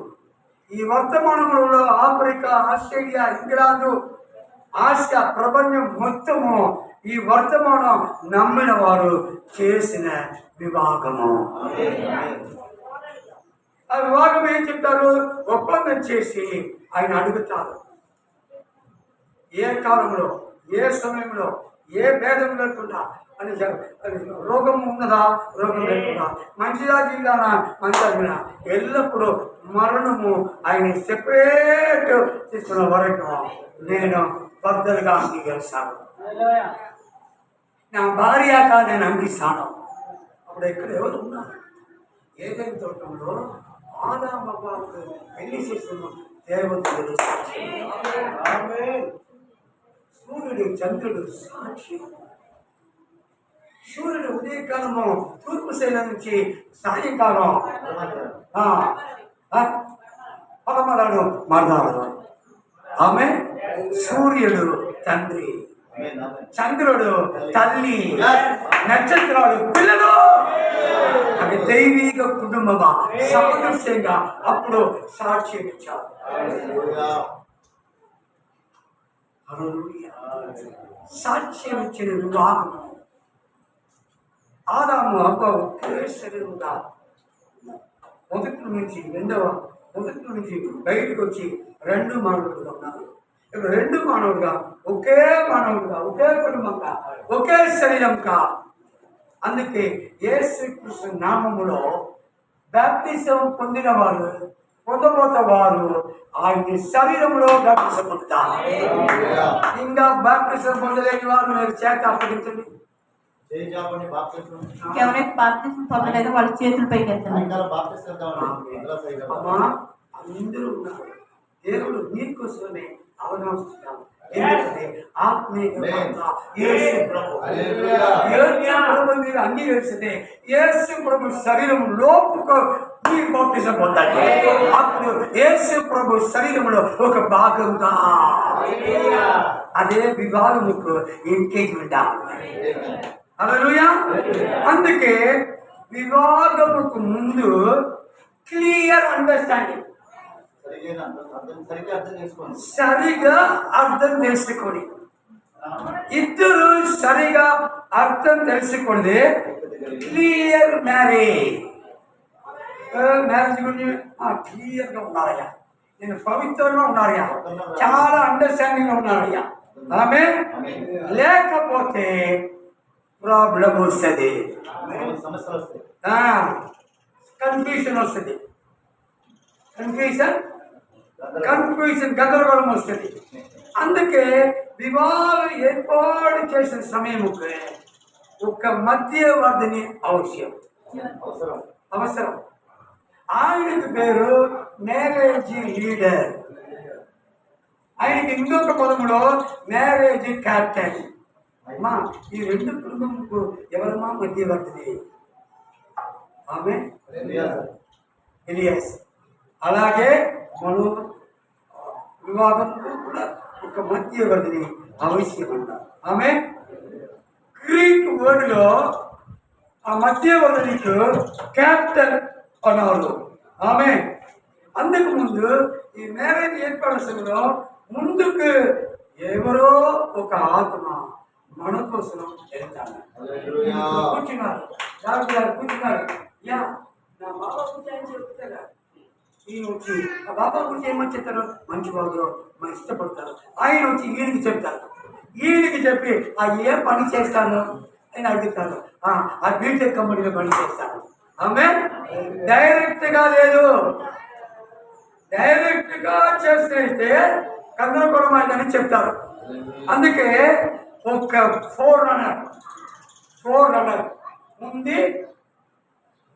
[SPEAKER 1] ఈ వర్తమానంలో ఆఫ్రికా, ఆస్ట్రేలియా, ఇంగ్లాండు, ఆసియా, ప్రపంచం మొత్తము ఈ వర్తమానం నమ్మిన వారు చేసిన వివాహము. ఆ వివాహం ఏం చెప్తారు? ఒప్పందం చేసి ఆయన అడుగుతారు, ఏ కాలంలో, ఏ సమయంలో, ఏ భేదం లేకుండా అని రోగం ఉన్నదా, రోగం లేకుండా, మంచిదా జీవితానా, మంచిదా, ఎల్లప్పుడూ మరణము ఆయన సెపరేట్ తీసుకున్న వరకు నేను బద్దలుగా అంగీకరిస్తాను, నా భార్యగా నేను అందిస్తాను. అప్పుడు ఎక్కడ ఎవరు ఉన్నారు? ఏదైనా తోటంలో ఆదాము అవ్వకు పెళ్లి చేస్తున్నాం దేవతలు సాక్షి, సూర్యుడు చంద్రుడు సాక్షి. సూర్యుడు ఉదయకాలము తూర్పు శైలం నుంచి సాయంకాలం పదమరాడు మరణాలు. ఆమె సూర్యుడు తండ్రి, చంద్రుడు తల్లి, నక్షత్రాలు పిల్లలు. అది దైవిక కుటుంబమా సాదృశ్యంగా అప్పుడు సాక్ష్యం ఇచ్చారు. సాక్ష్యం ఇచ్చిన వివాహం. ఆదాము అవ్వ ఒకే శరీరంగా మొదటి నుంచి బయటకు వచ్చి 2 మానవులుగా ఉన్నారు. ఇప్పుడు 2 మానవులుగా, ఒకే మానవులుగా, ఒకే కుటుంబంగా, ఒకే శరీరంగా. అందుకే యేసుక్రీస్తు నామములో బాప్తిసం పొందిన వారు, పొందబోత వారు ఆయన శరీరంలో బాప్తిసం పొందుతారు. ఇంకా బాప్తిసం పొందలేని వారు మీరు చేత అప్పగించండి.
[SPEAKER 2] ఎవరైతే బాప్తిసం పొందలేదో వాళ్ళ చేతులు పైకి
[SPEAKER 1] అమ్మా అందరూ ఉన్నారు. దేవుడు మీకోసమే అవగాహన, ఎందుకంటే యేసు ప్రభు మీరు అంగీకరిస్తే యేసు ప్రభు శరీరం లోపుకు మీరు బాప్తిసం పొందండి. అప్పుడు యేసు ప్రభు శరీరంలో ఒక భాగంగా అదే వివాహముకు ఎంగేజ్మెంట్. హల్లెలూయా. అందుకే వివాహముకు ముందు క్లియర్ అండర్స్టాండింగ్, సరిగా అర్థం తెలుసుకొని, ఇద్దరు సరిగా అర్థం తెలుసుకుంటే క్లియర్ మ్యారేజ్. మ్యారేజ్ గురించి క్లియర్గా ఉన్నారయ్యా, నేను పవిత్రంగా ఉన్నారయ్యా, చాలా అండర్స్టాండింగ్ గా ఉన్నారయ్యా. ఆమె లేకపోతే ప్రాబ్లం వస్తుంది, కన్ఫ్యూషన్ వస్తుంది, కన్ఫ్యూజన్ గందరగోళం వస్తుంది. అందుకే వివాహం ఏర్పాటు చేసిన సమయముకు ఒక మధ్యవర్తిని అవసరం. ఆయనకు పేరు మ్యారేజ్ లీడర్. ఆయనకి ఇంకొక పదములో మ్యారేజ్ క్యాప్టెన్. అమ్మా ఈ 2 కుటుంబంకు ఎవరమ్మా మధ్యవర్తిని? ఆమె ఎలియాస్. అలాగే మనం వివాహంకు కూడా ఒక మధ్యవర్తిని అవశ్యం అన్నారు. ఆమె గ్రీక్ వర్డ్లో ఆ మధ్యవర్తికి క్యాపిటల్ అన్నారు. ఆమె అందుకు ముందు ఈ మ్యారేజ్ ఏర్పడే సమయంలో ముందుకు ఎవరో ఒక ఆత్మ మన కోసం వెళ్తాను. కూర్చున్నారు, డాక్టర్ గారు కూర్చున్నారు. యా నా బాబా గురించి ఆయన చెప్తారా? ఈయన వచ్చి ఆ బాబా గురించి ఏమని చెప్తారు? మంచి బాబు మన ఇష్టపడతారు. ఆయన వచ్చి ఈయనకి చెప్తారు. ఈయనకి చెప్పి ఆ ఏ పని చేస్తాను అని అడుగుతారు. ఆ బీటెక్ కంపెనీలో పని చేస్తాను. ఆమె డైరెక్ట్గా లేదు, డైరెక్ట్గా చేస్తే కందరగోళం అయిందని చెప్తారు. అందుకే ఒక ఫోర్ రన్నర్ ఉంది.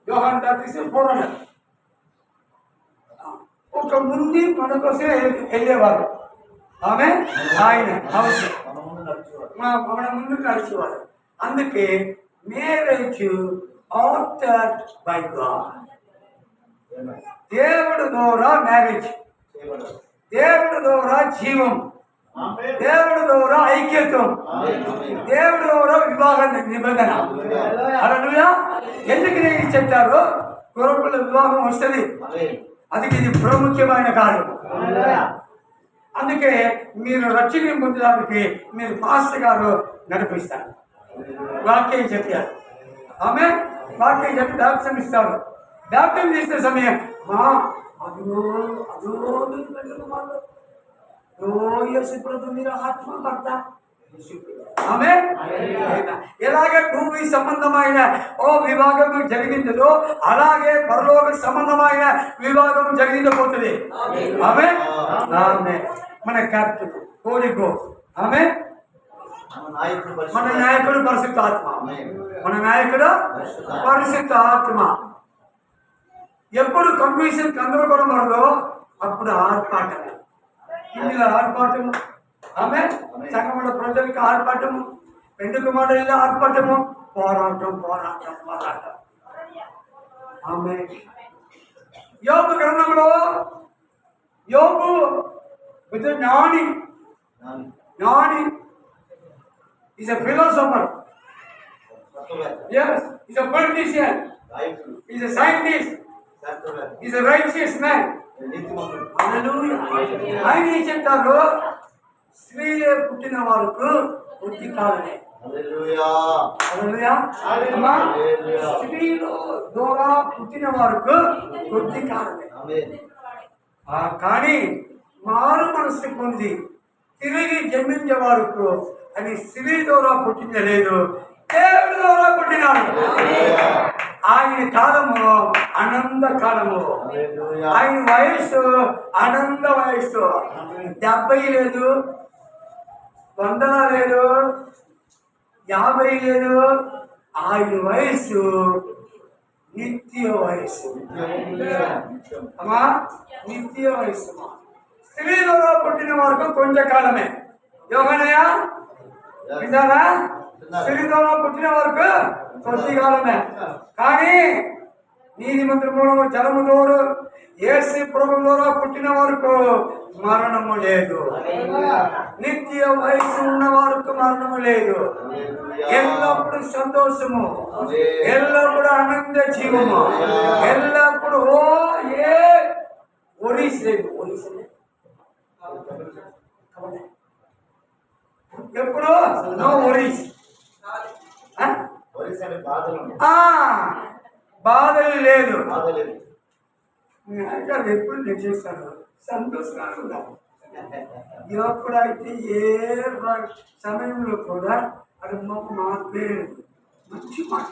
[SPEAKER 1] యోహాన్ బాప్టిస్ట్ ఫోర్ రన్నర్ ఒక ముందు మన కోసం వెళ్ళేవారు. ఆమె ఆయన అవసరం మన ముందు నడిచేవారు. అందుకే మ్యారేజ్ ఆర్డర్ బై గాడ్. దేవుడు ద్వారా మ్యారేజ్, దేవుడు ద్వారా జీవం, దేవుడు ద్వారా ఐక్యత్వం, దేవుడు ద్వారా వివాహ నిబంధన. హల్లెలూయా. ఎందుకు నేను చెప్తారు? కొరకుల వివాహం వస్తుంది. అది ఇది ప్రాముఖ్యమైన కార్యం. అందుకే మీరు రక్షణ పొందడానికి మీరు పాస్టర్ గారు నడిపిస్తారు. వాక్యం చెప్పారు. ఆమె వాక్యం చెప్పి డాక్టర్ ఇస్తారు. డాక్టర్ చేసిన సమయం మీరు ఆత్మ భర్త ఆమె ఎలాగే భూమి సంబంధమైన విభాగం జరిగిందో అలాగే పరలోక సంబంధమైన విభాగం జరిగిందపోతుంది. ఆమె ఆమె మన క్యాప్టెన్ కోరికో ఆమె మన నాయకుడు పరిశుద్ధ ఆత్మ, మన నాయకుడు పరిశుద్ధ ఆత్మ. ఎప్పుడు కన్ఫ్యూషన్ గందరగోళం పడదో అప్పుడు ఆర్పాటం, ఇందులో ఆర్పాటము. ఆమె సంఘముల ప్రజలకు ఆర్పాటము, పెండు కుమారుల ఆర్పాటము, పోరాటం. ఆమె యోబు గ్రంథంలో యోబు జ్ఞాని is a philosopher. Yes, he's a politician. He's a scientist. He's a righteous man. Hallelujah. ఆయన ఏం చెప్తారు? స్త్రీలే పుట్టిన వారికి కొద్ది కాలమే. స్త్రీలు ద్వారా పుట్టిన వారికి కొద్ది కాలమే. కానీ మారు మనసు పొంది తిరిగి జన్మించే వారికి అని స్త్రీ ద్వారా పుట్టించలేదు, దేవుడి ద్వారా పుట్టినాడు. ఆయన కాలము అనంత కాలము, ఆయన వయస్సు అనంత వయస్సు. 70 లేదు, 100 లేదు, 50 లేదు. ఆయన వయస్సు నిత్య వయస్సు. అమ్మా నిత్య వయస్సు. స్త్రీ ద్వారా పుట్టిన వరకు కొంచెంకాలమే. యోగనయ్య విన్నారా? స్త్రీ ద్వారా పుట్టిన వరకు కొద్ది కాలమే. కానీ నీతి మంత్రి మూలము జలము దోరు యేసు ప్రభు ద్వారా పుట్టిన వరకు మరణము లేదు. నిత్య వయసు ఉన్న వరకు మరణము లేదు. ఎల్లప్పుడు సంతోషము, ఎల్లప్పుడు ఆనంద జీవము, ఎల్లప్పుడు ఏ ఒరిస్ లేదు. ఎప్పుడు నో ఒరిస్. బాధలు లేదు. ఎప్పుడు నేను చేస్తాను సంతోషంగా ఉండాలి. ఎప్పుడైతే ఏ సమయంలో కూడా అది మాట్లాడలేదు, మంచి మాట.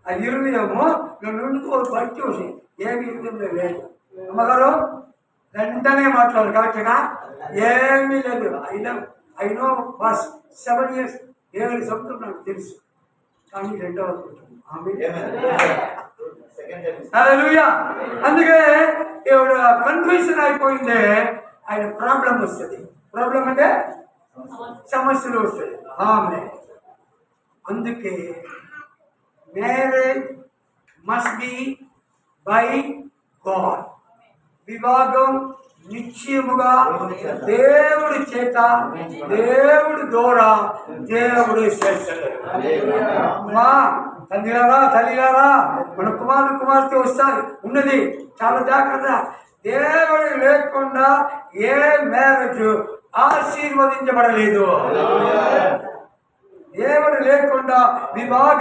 [SPEAKER 1] ఆ ఇరువుము నన్ను బట్టి వచ్చి ఏమి ఇరువులో లేదు. అమ్మగారు వెంటనే మాట్లాడు కరెక్ట్గా ఏమీ లేదు. ఐ నో బస్ 7 years 7 సంవత్సరం నాకు తెలుసు. కానీ రెండవ హల్లెలూయా. అందుకే కన్ఫ్యూషన్ అయిపోయిందే, ఆయన ప్రాబ్లం వస్తుంది. ప్రాబ్లం అంటే సమస్యలు వస్తాయి. ఆమె అందుకే marriage must be by God. వివాహం నిశ్చయముగా దేవుడి చేత దేవుడి ద్వారా దేవుడు చేస్తాడు. మా తల్లిగారా మన కుమార్తె వస్తారు ఉన్నది, చాలా జాగ్రత్త. దేవుడు లేకుండా ఏ మ్యారేజ్ ఆశీర్వదించబడలేదు. దేవుడు లేకుండా వివాహ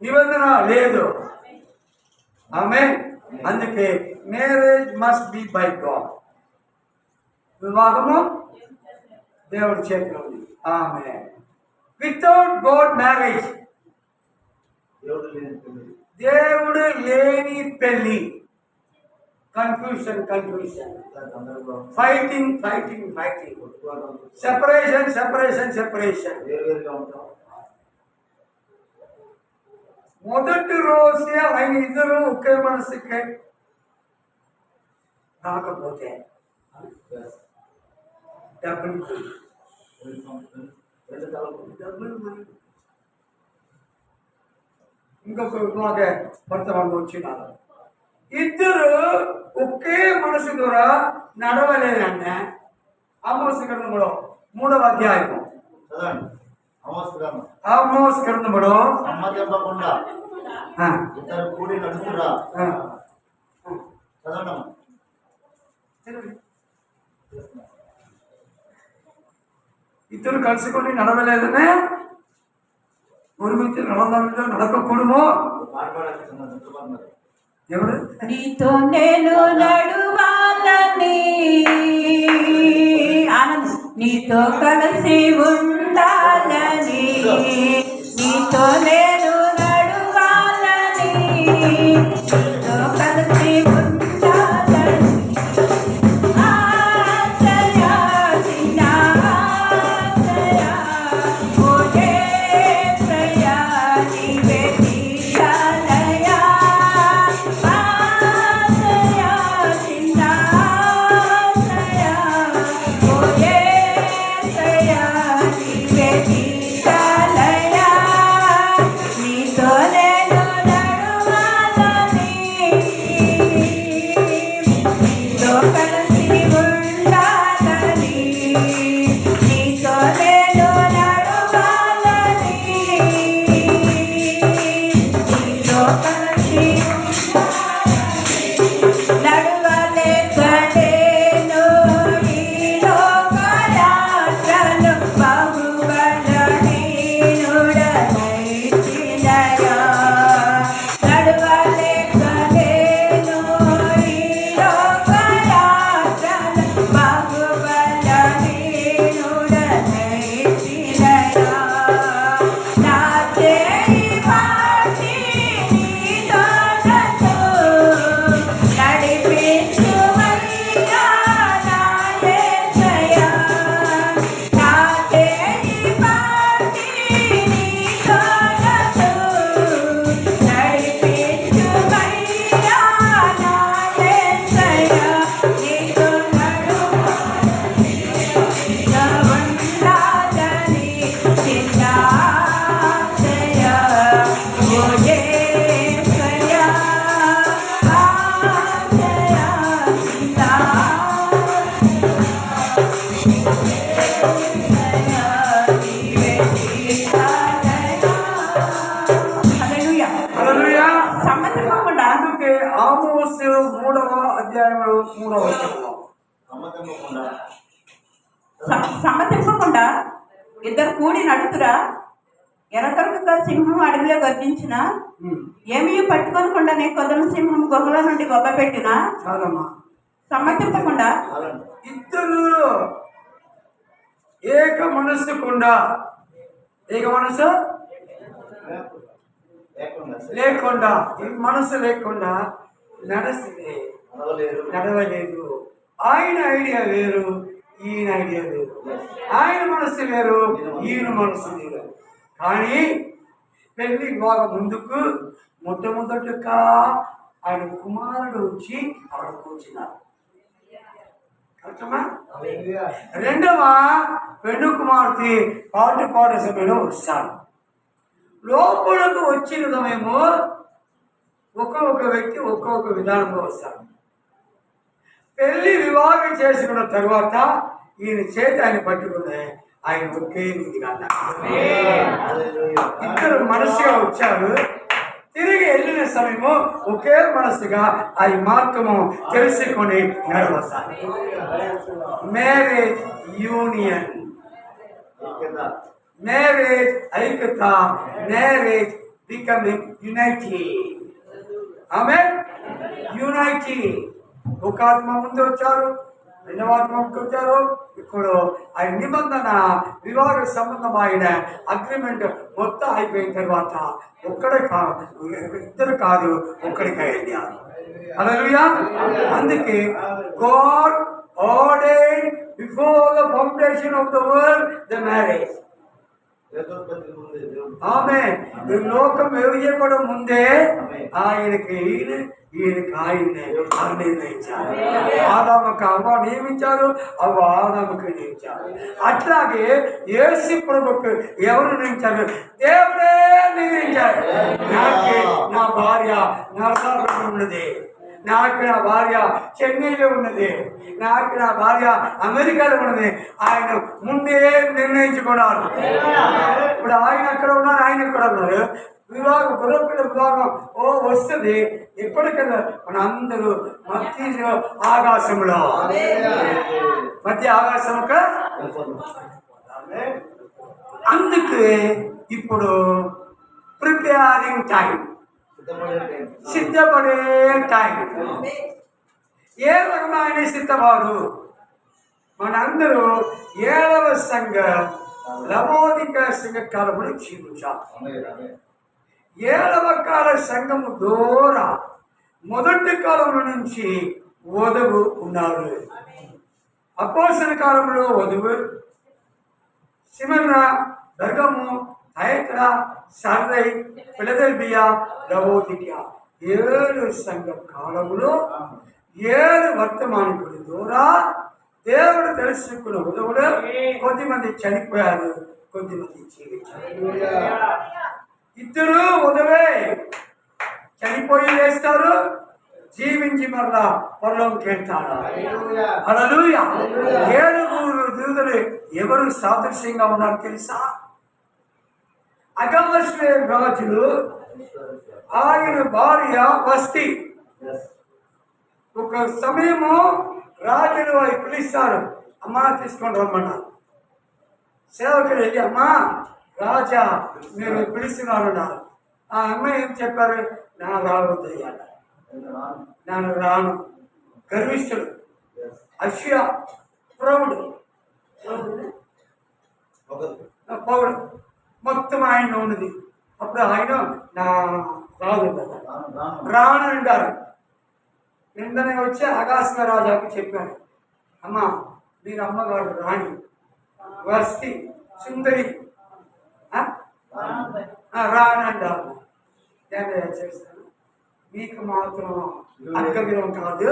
[SPEAKER 1] నిబంధన లేదు. ఆమేన్. అందుకే marriage must be by God. వివాహము దేవుడి చేతిలో ఉంది. ఆమేన్. వితౌట్ గాడ్ మ్యారేజ్, దేవుడు లేని పెళ్లి, కన్ఫ్యూషన్, ఫైటింగ్, సెపరేషన్. మొదటి రోజే ఆయన ఇద్దరు ఒకే మనసుకే రాకపోతే డబుల్ ఇంకొక భర్త వాళ్ళు వచ్చినారు. ఇద్దరు ఒకే మనసు ద్వారా నడవలేదంటే ఆమోస్ గ్రంథంలో 3వ అధ్యాయము, ఆమోస్ గ్రంథంలో ఇద్దరు కలుసుకొని నడవలేదనే గురించి నడకూడము. ఎవరు
[SPEAKER 2] నీతో నేను నడువాలని, ఆనంద్ నీతో కలిసి ఉండాలని, నీతో నేను నడువాలని, నీతో కలిసి ఉండాలని. ఆశయా ఆశయా ఓయే ప్రయా నీవే తీరాలయా. ఆశయా ఆశయా ఓయే ప్రయా నీవే తీరాలయా. నీతో నేను నడవాలని, నీతో కలిసి ఉండాలని, నీతో నేను నడవాలని, నీతో కలిసి నడవలేకనేను ఈ లోకయాత్రను బహుబలహీనుడనైతినయా. నడవలేకనేను ఈ లోకయాత్రను బహుబలహీనుడనైతినయా. నా చేయి పట్టి నీతో నన్ను నడిపించుమయ్యా నా యేసయ్యా. నా చేయి పట్టి నీతో నన్ను నడిపించుమయ్యా నా యేసయ్యా. నీతో నడువాలని ఉండాలని చిన్న ఆశయ ఓ యేసయ్యా. ఆశయ చిన్న హల్లెలూయా.
[SPEAKER 1] హల్లెలూయా.
[SPEAKER 2] సమ్మతింపకుండా
[SPEAKER 1] అందుకే ఆమోస్ 3వ అధ్యాయంలో 3వ వచనంలో
[SPEAKER 2] సమ్మతింపకుండా ఇద్దరు కూడి నడుతురా. ఎరదొరకక సింహం అడవిలో గర్జించిన, ఏమీ పట్టుకొనకుండానే కొదమ సింహం గుహలో నుండి గొప్ప పెట్టిన.
[SPEAKER 1] చాలమ్మా.
[SPEAKER 2] సమ్మతింపకుండా
[SPEAKER 1] ఇద్దరు ఏక మనస్సుకుండా, ఏక మనసు లేకుండా, ఈ మనసు లేకుండా నడవలేదు. ఆయన ఐడియా వేరు, ఈయన ఐడియా వేరు. ఆయన మనసు వేరు, ఈయన మనసు వేరు. కానీ పెళ్లి బాగా ముందుకు మొట్టమొదటిగా ఆయన కుమారుడు వచ్చి అక్కడ కూర్చున్నారు. రెండవ పెళ్లి కుమార్తె పాడే సమయంలో వస్తాడు. లోపలకు వచ్చిన సమయము ఒక్కొక్క వ్యక్తి ఒక్కొక్క విధానంలో వస్తాడు. పెళ్లి వివాహం చేసుకున్న తర్వాత ఈయన చేతి ఆయన పట్టుకుని ఆయన ఒకే రీతిగా అన్నారు. ఇద్దరు మనసుగా వచ్చారు. తిరిగి వెళ్ళిన సమయము ఒకే మనసుగా ఆ మార్గము తెలుసుకొని నడవసాలి. మ్యారేజ్ యూనియన్, మ్యారేజ్ ఐక్యత, మ్యారేజ్ బికమింగ్ యునైటీ. ఆమె యునైటీ. ఒక ఆత్మ ముందు వచ్చారు, రెండవ ఆత్మ వచ్చారు. ఇప్పుడు ఆయన నిబంధన వివాహ సంబంధమైన అగ్రిమెంట్ మొత్తం అయిపోయిన తర్వాత ఒక్కడే కాదు, ఇద్దరు కాదు, ఒక్కడికే వెళ్ళారు. హల్లెలూయా. అందుకే God ordained before the foundation of the world the marriage. ఆమేన్. ఈ లోకం వేయబడ ముందే ఆయనకి ఈయనకి ఆయన్నే నిర్ణయించారు. ఆదాముకు అవ్వ నియమించారు, అవ్వ ఆదాముకు నియమించారు. అట్లాగే యేసు ప్రభుకు ఎవరు నియమించారు? దేవుడే నిర్ణయించారు. నాకు నా భార్య నరసాపురం ఉన్నది, నాకు నా భార్య చెన్నైలో ఉన్నది, నాకు నా భార్య అమెరికాలో ఉన్నది. ఆయన ముందే నిర్ణయించుకున్నారు. ఇప్పుడు ఆయన అక్కడ ఉన్నారు, ఆయన ఇక్కడ ఉన్నారు. వివాహం గురపిల్ల వివాహం వస్తుంది. ఎప్పటికైనా మన అందరూ మధ్య ఆకాశంలో, మధ్య ఆకాశం. అందుకే ఇప్పుడు ప్రిపేరింగ్ టైం, సిద్ధపడే టైం. ఏ రకమైన సిద్ధపాడు? మనందరూ 7వ సంఘ లవోదిక సంఘ కాలంలో జీవించాం. 7వ కాల సంఘము ద్వారా మొదటి కాలంలో నుంచి వధువు ఉన్నారు. అపోస్తల కాలంలో వధువు, సిమర్నా, బెర్గము, థయత్రా, సర్దై, ఫిలదెల్ఫియా, లవోదికియా 7 సంఘ కాలంలో 7 వర్తమానికుల ద్వారా దేవుడు తెలుసుకున్న వధువులు కొద్దిమంది చనిపోయారు, కొద్దిమంది జీవించారు. ఇద్దరు వధువే, చనిపోయి లేస్తారు, జీవించి మరలా పరలోకి వెళ్తాడు. హల్లెలూయా. 7 దూతలు ఎవరు సాదృశ్యంగా ఉన్నారు తెలుసా? అగమశ్వేర్ రాజులు, ఆయన భార్య వస్తి. ఒక సమయము రాజులు అవి పిలుస్తారు, అమ్మా తీసుకొని రమ్మన్నారు. సేవకులు వెళ్ళి, అమ్మా రాజా మీరు పిలుస్తున్నారు అన్నారు. ఆ అమ్మాయి ఏం చెప్పారు? నా రావద్దయ్యా, నేను రాను. గర్విష్ఠుడు, అష్యా, ప్రౌఢుడు, పౌడు మొత్తం ఆయన ఉన్నది. అప్పుడు ఆయన నా రాదు రాను అంటారు. నిందనే వచ్చి అగాస్మ రాజాకు చెప్పారు, అమ్మ మీరు అమ్మగారు రాణి, వస్తి, సుందరి, రానంటారు. చేస్తాను. మీకు మాత్రం అగ్గవిరం కాదు,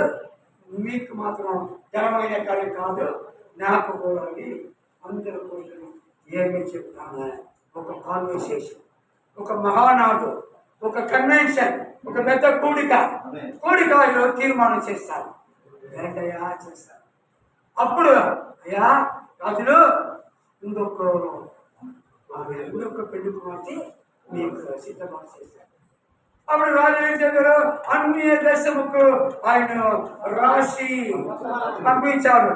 [SPEAKER 1] మీకు మాత్రం ఘనమైన కార్యం కాదు, నాకు కూడా అందరూ కూడా ఏమి చెప్తాను. ఒక కాన్వర్సేషన్, ఒక మహానాడు, ఒక కన్వెన్షన్, ఒక పెద్ద కూడికలో తీర్మానం చేస్తారు. ఏంటయ్యా చేస్తారు. అప్పుడు అయ్యా రాజులు ఇంకొక పెళ్లి కుమార్తె మీకు సిద్ధమా చేశారు. అప్పుడు రాజు ఏం చెప్పారు? అన్ని దేశముకు ఆయన రాసి పంపించారు.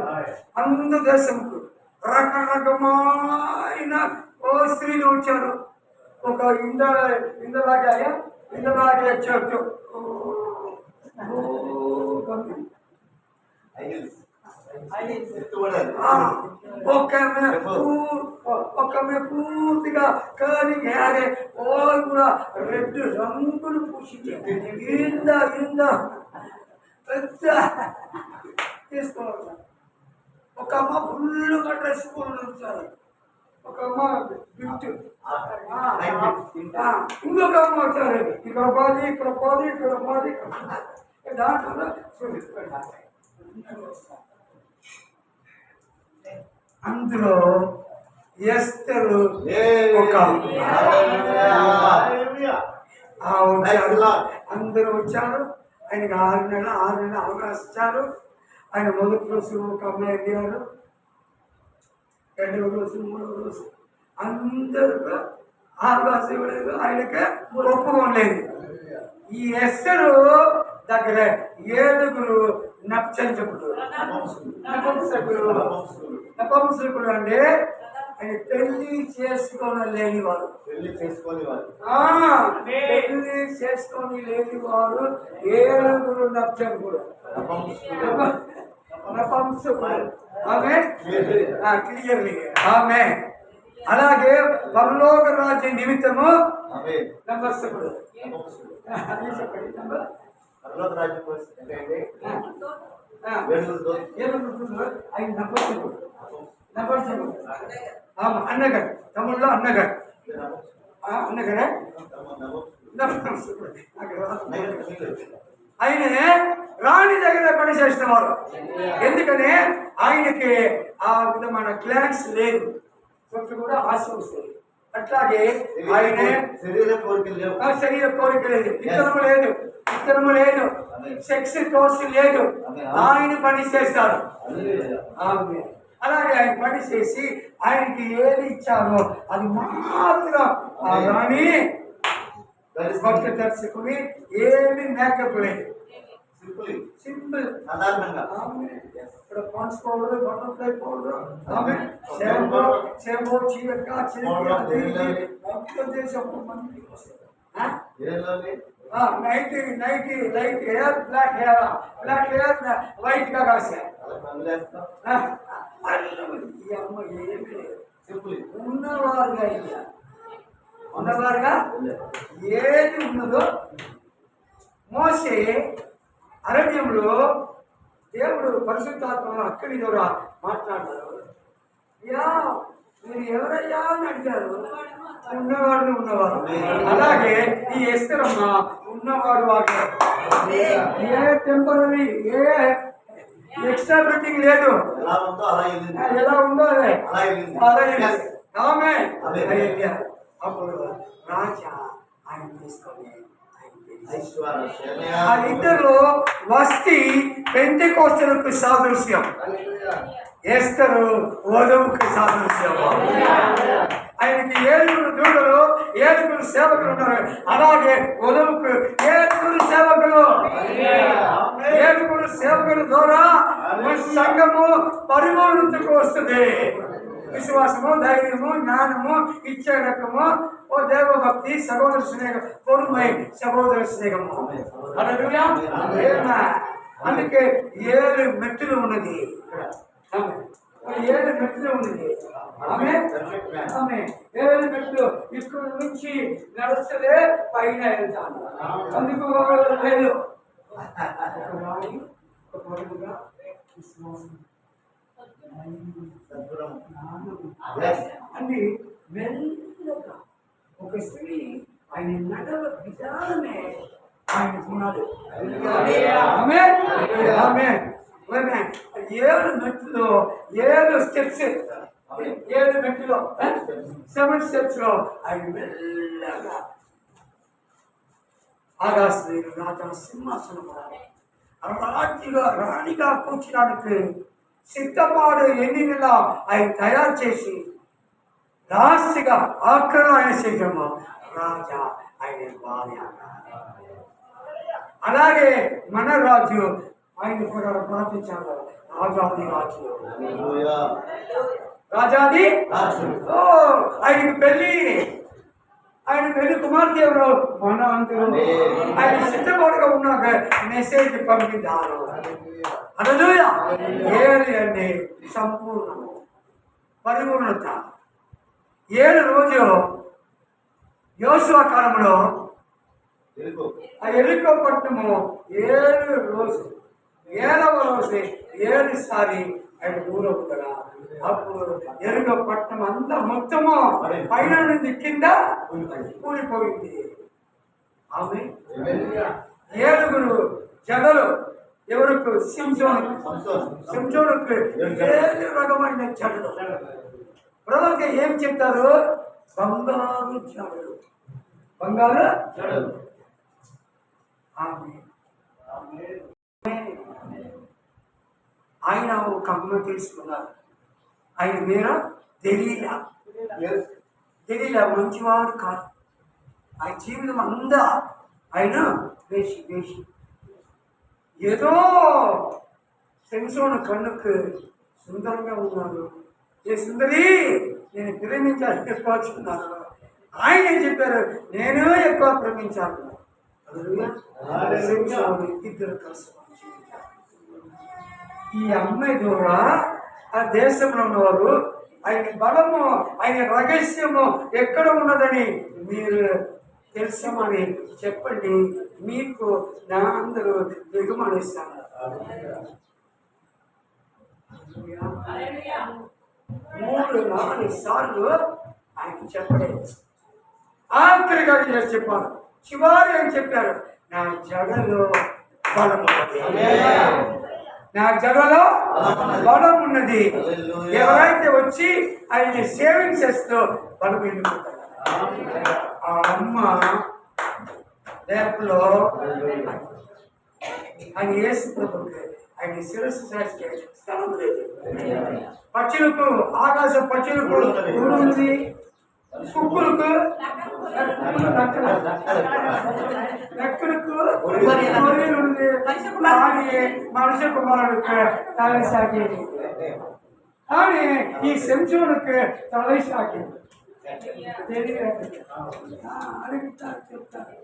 [SPEAKER 1] అన్ని దేశముకు రకరకమైన స్త్రీలు వచ్చారు. ఒక ఇందలాగే చెట్టు ఒక పూర్తిగా కానీ కూడా 2 రంగులు పూసింది. ఇంద పెద్ద తీసుకోవాలి. ఒక అమ్మ ఫుల్గా డ్రెస్ ఉంచాలి, ఒక అమ్మ గిఫ్ట్, ఇంకొక అమ్మ వచ్చారు. ఇక్కడ పాది, ఇక్కడ పాది, ఇక్కడ పాది, దాంట్లో చూపిస్తాడు. అందులో ఎస్తరు ఒక అందరూ వచ్చారు. ఆయనకి 6 నెలలు అవకాశం ఇచ్చారు. ఆయన మొదటి రోజు ఒక అమ్మాయి వెళ్ళారు, రెండవ రోజు మూడవ రోజు అందరూ ఆకాశం ఇవ్వలేదు, ఆయనకే ఒప్పుకోలేదు. ఈ ఎస్తరు దగ్గర 7 నపుంసకులు నపుంసకులు అంటే ఆయన పెళ్లి చేసుకొని లేని వారు, పెళ్లి చేసుకొని లేని వారు 7 నపుంసకులు నపుంసకులు. ఆమె క్లియర్లీ ఆమె. అలాగే పరలోక రాజ్య నిమిత్తము నపుంసకుడు. ఆయన నపుంసకుడు అన్నగారు, తమ్ముళ్ళు అన్నగారు అన్నగారే ఆయన రాణి దగ్గర పని చేసిన వారు. ఎందుకని ఆయనకి ఆ విధమైన క్లాన్స్ లేదు, కొంచెం కూడా ఆశ వస్తుంది. అట్లాగే ఆయన శరీర కోరిక లేదు, ఇతరము లేదు, సెక్స్ కోర్స్ లేదు, ఆయన పని చేస్తారు. అలాగే ఆయన పని చేసి ఆయనకి ఏది ఇచ్చారో అది మాత్రం ఆ రాణి బట్టలు తెచ్చుకుని ఏమి మేకప్ లేదు, సింపుల్ సాధారణంగా పాన్స్ పౌడర్, బటర్ఫ్లై పౌడర్, ఆమె షాంపూ చీరక night light hair, black hair white గా రాశారు. ఉన్నవారుగా ఏది ఉన్నదో మోసే అరణ్యంలో దేవుడు పరిశుద్ధాత్మ అక్కడి ద్వారా మాట్లాడారు. మీరు ఎవరయ్యా అని అడిగారు. ఉన్నవారు. అలాగే ఈ ఎస్తరమ్మ ఉన్నవాడు వాడు, a temporary A extra fitting లేదు, ఎలా ఉందో అదే ఆమె. అప్పుడు రాజా ఆయన తీసుకొని ఆ ఇద్దరు వస్తీ పెంటెకోస్తలకు సాదృశ్యం, ఎస్తరు వధువుకి సాదృశ్యం. ఆయనకి 7 దూడలు, 7 సేవకులు ఉన్నారు. అలాగే వధువుకు 7 సేవకులు, 7 సేవకుల ద్వారా సంఘము పరిపూర్ణతకు వస్తుంది. విశ్వాసము, ధైర్యము, జ్ఞానము, ఇచ్చే రకము, ఓ దేవభక్తి, సహోదర స్నేహం, పొరుమై సహోదర స్నేహము. అందుకే 7 మెట్టులు ఉన్నది. 7 మెట్లు ఉన్నది. ఆమె 7 మెట్లు ఇక్కడ నుంచి నడుస్తే పైన వెళ్తాను. అందుకు లేదు అని మెల్లగా ఒక స్త్రీ ఆయన నడవ విధానమే ఆయన గుణాలు. 7 మెట్లు 7 స్టెప్స్, 7 మెట్లు 7 స్టెప్స్ లో ఆయన మెల్లగా ఆకాశ రాజా సింహాసనం రాణిగా కూర్చోడానికి సిద్ధపాడు ఎన్ని నెల ఆయన తయారు చేసి లాస్ట్గా ఆఖరిలో ఆయన చేయము రాజా ఆయన భార్య. అలాగే మన రాజు ఆయన కూడా ప్రార్థించారు, రాజాది ఆయనకు పెళ్లి కుమార్తె ఎవరు మన అందరూ ఆయన సిద్ధపాటుగా ఉన్నాక మెసేజ్ పంపించారు. హల్లెలూయా. ఏది అంటే సంపూర్ణము, పరిపూర్ణత. 7 రోజులు యోషువ కాలంలో ఆ ఎరికో పట్టణము 7 రోజు 7వ రోజు 7 సారి ఆయన ఊరవుతారా. అప్పుడు ఎరుగ పట్టణం అంతా మొత్తము పైన నుంచి కింద కూలిపోయింది. ఆమె 7 జడలు ఎవరికి సింసోనుకు 7 రకమైన జడలు. ప్రవక్త ఏం చెప్తారు? బంగారు జడలు, బంగారు జడలు. ఆమె ఆయన ఒక అమ్మ తెలుసుకున్నారు. ఆయన పేరు దెలీలా. దెలీలా మంచివాడు కాదు. ఆయన జీవితం అంతా ఆయన వేషి ఏదో సంసోను కన్నుకు సుందరంగా ఉన్నాడు. ఏ సుందరి నేను ప్రేమించాలని చెప్పాల్చుకున్నాను. ఆయన ఏం చెప్పారు, నేను ఎక్కువ ప్రేమించాను. ఇద్దరు కలిసి ఈ అమ్మాయి ద్వారా ఆ దేశంలో ఉన్నవారు ఆయన బలము, ఆయన రహస్యము ఎక్కడ ఉన్నదని మీరు తెలుసామని చెప్పండి, మీకు నా అందరూ దిగుమనిస్తాను. 3-4 సార్లు ఆయన చెప్పలేదు. ఆఖరిగా నేను చెప్పాను. చివరి అని చెప్పారు, నా జడలో బలం ఉన్నది, నా జడలో బలం ఉన్నది. ఎవరైతే వచ్చి ఆయన సేవింగ్ చేస్తూ బలం వెళ్ళిపోతారు. ఆ అమ్మ రేపులో ఆయన యేసు ప్రభుకి ఆయన శిరస్సు శాస్త్రి స్థలం లేదు. పక్షులకు, ఆకాశ పక్షులకు ఉంది, కుక్కులకు రెక్కలకు ఉంది, కానీ మనుష్య కుమారుడికి తల సాగేది. కానీ ఈ సంసోనుకు తల సాగేది. అడుగుతారు, చెప్తారు.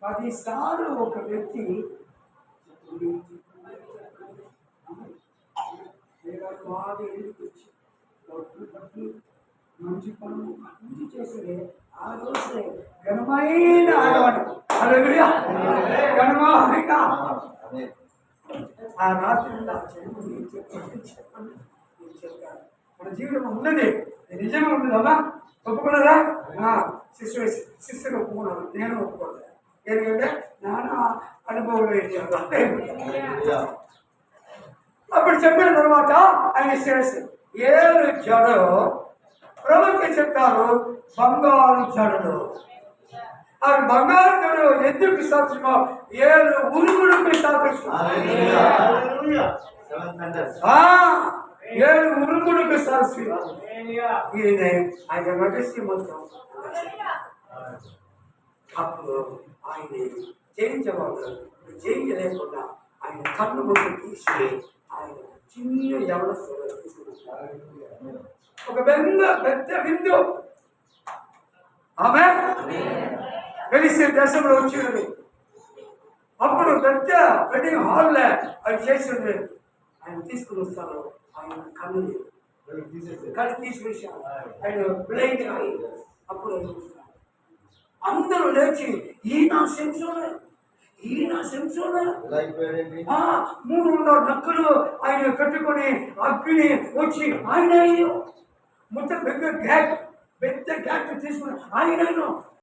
[SPEAKER 1] 10 సార్లు ఒక వ్యక్తి బాగా ఎదుర్కొచ్చి మంచి పనులు అన్ని చేసేది. ఆ రోజే ఘనమైన ఆడవాడు, ఘనమైన ఆ రాత్రి చెప్పండి. చెప్పాను మన జీవితం ఉన్నది, నిజంగా ఉన్నదమ్మా. ఒప్పుకున్నారా? శిష్యులు ఒప్పుకున్నారు, నేను ఒప్పుకోలేదు. ఎందుకంటే నాన్న అనుభవం అప్పుడు చెప్పిన తర్వాత ఆయన శిరస్సు 7 జడలు ప్రవక్త చెప్తారు, బంగారు జడలు. ఆ బంగారు జడలు ఎందుకు సాక్షిమో 7 ఉరుములకు సాదృశ్యం. 7 ఉరుములకు సాక్షి. ఈయన ఆయన రహస్యం మొత్తం. అప్పుడు ఆయన జయించేవాళ్ళు జయించలేకుండా ఆయన కన్ను ముట్టు తీసి ఆయన చిన్న యవనస్తులు తీసుకుంటారు. ఒక పెద్ద బిందు ఆమె వెలిసే దేశంలో వచ్చినది. అప్పుడు పెద్ద వెడ్డింగ్ హాల్లో అది చేసింది. ఆయన తీసుకుని వస్తారు. ఆయన కళ్ళు తీసివేశారు. ఆయన బ్లైండ్ అయి అప్పుడు అందరూ లేచి ఈయన సంసోనే 300 నక్కలు ఆయన కట్టుకొని అగ్ని వచ్చి ఆయన పెద్ద గ్యాట్ తీసుకుని ఆయన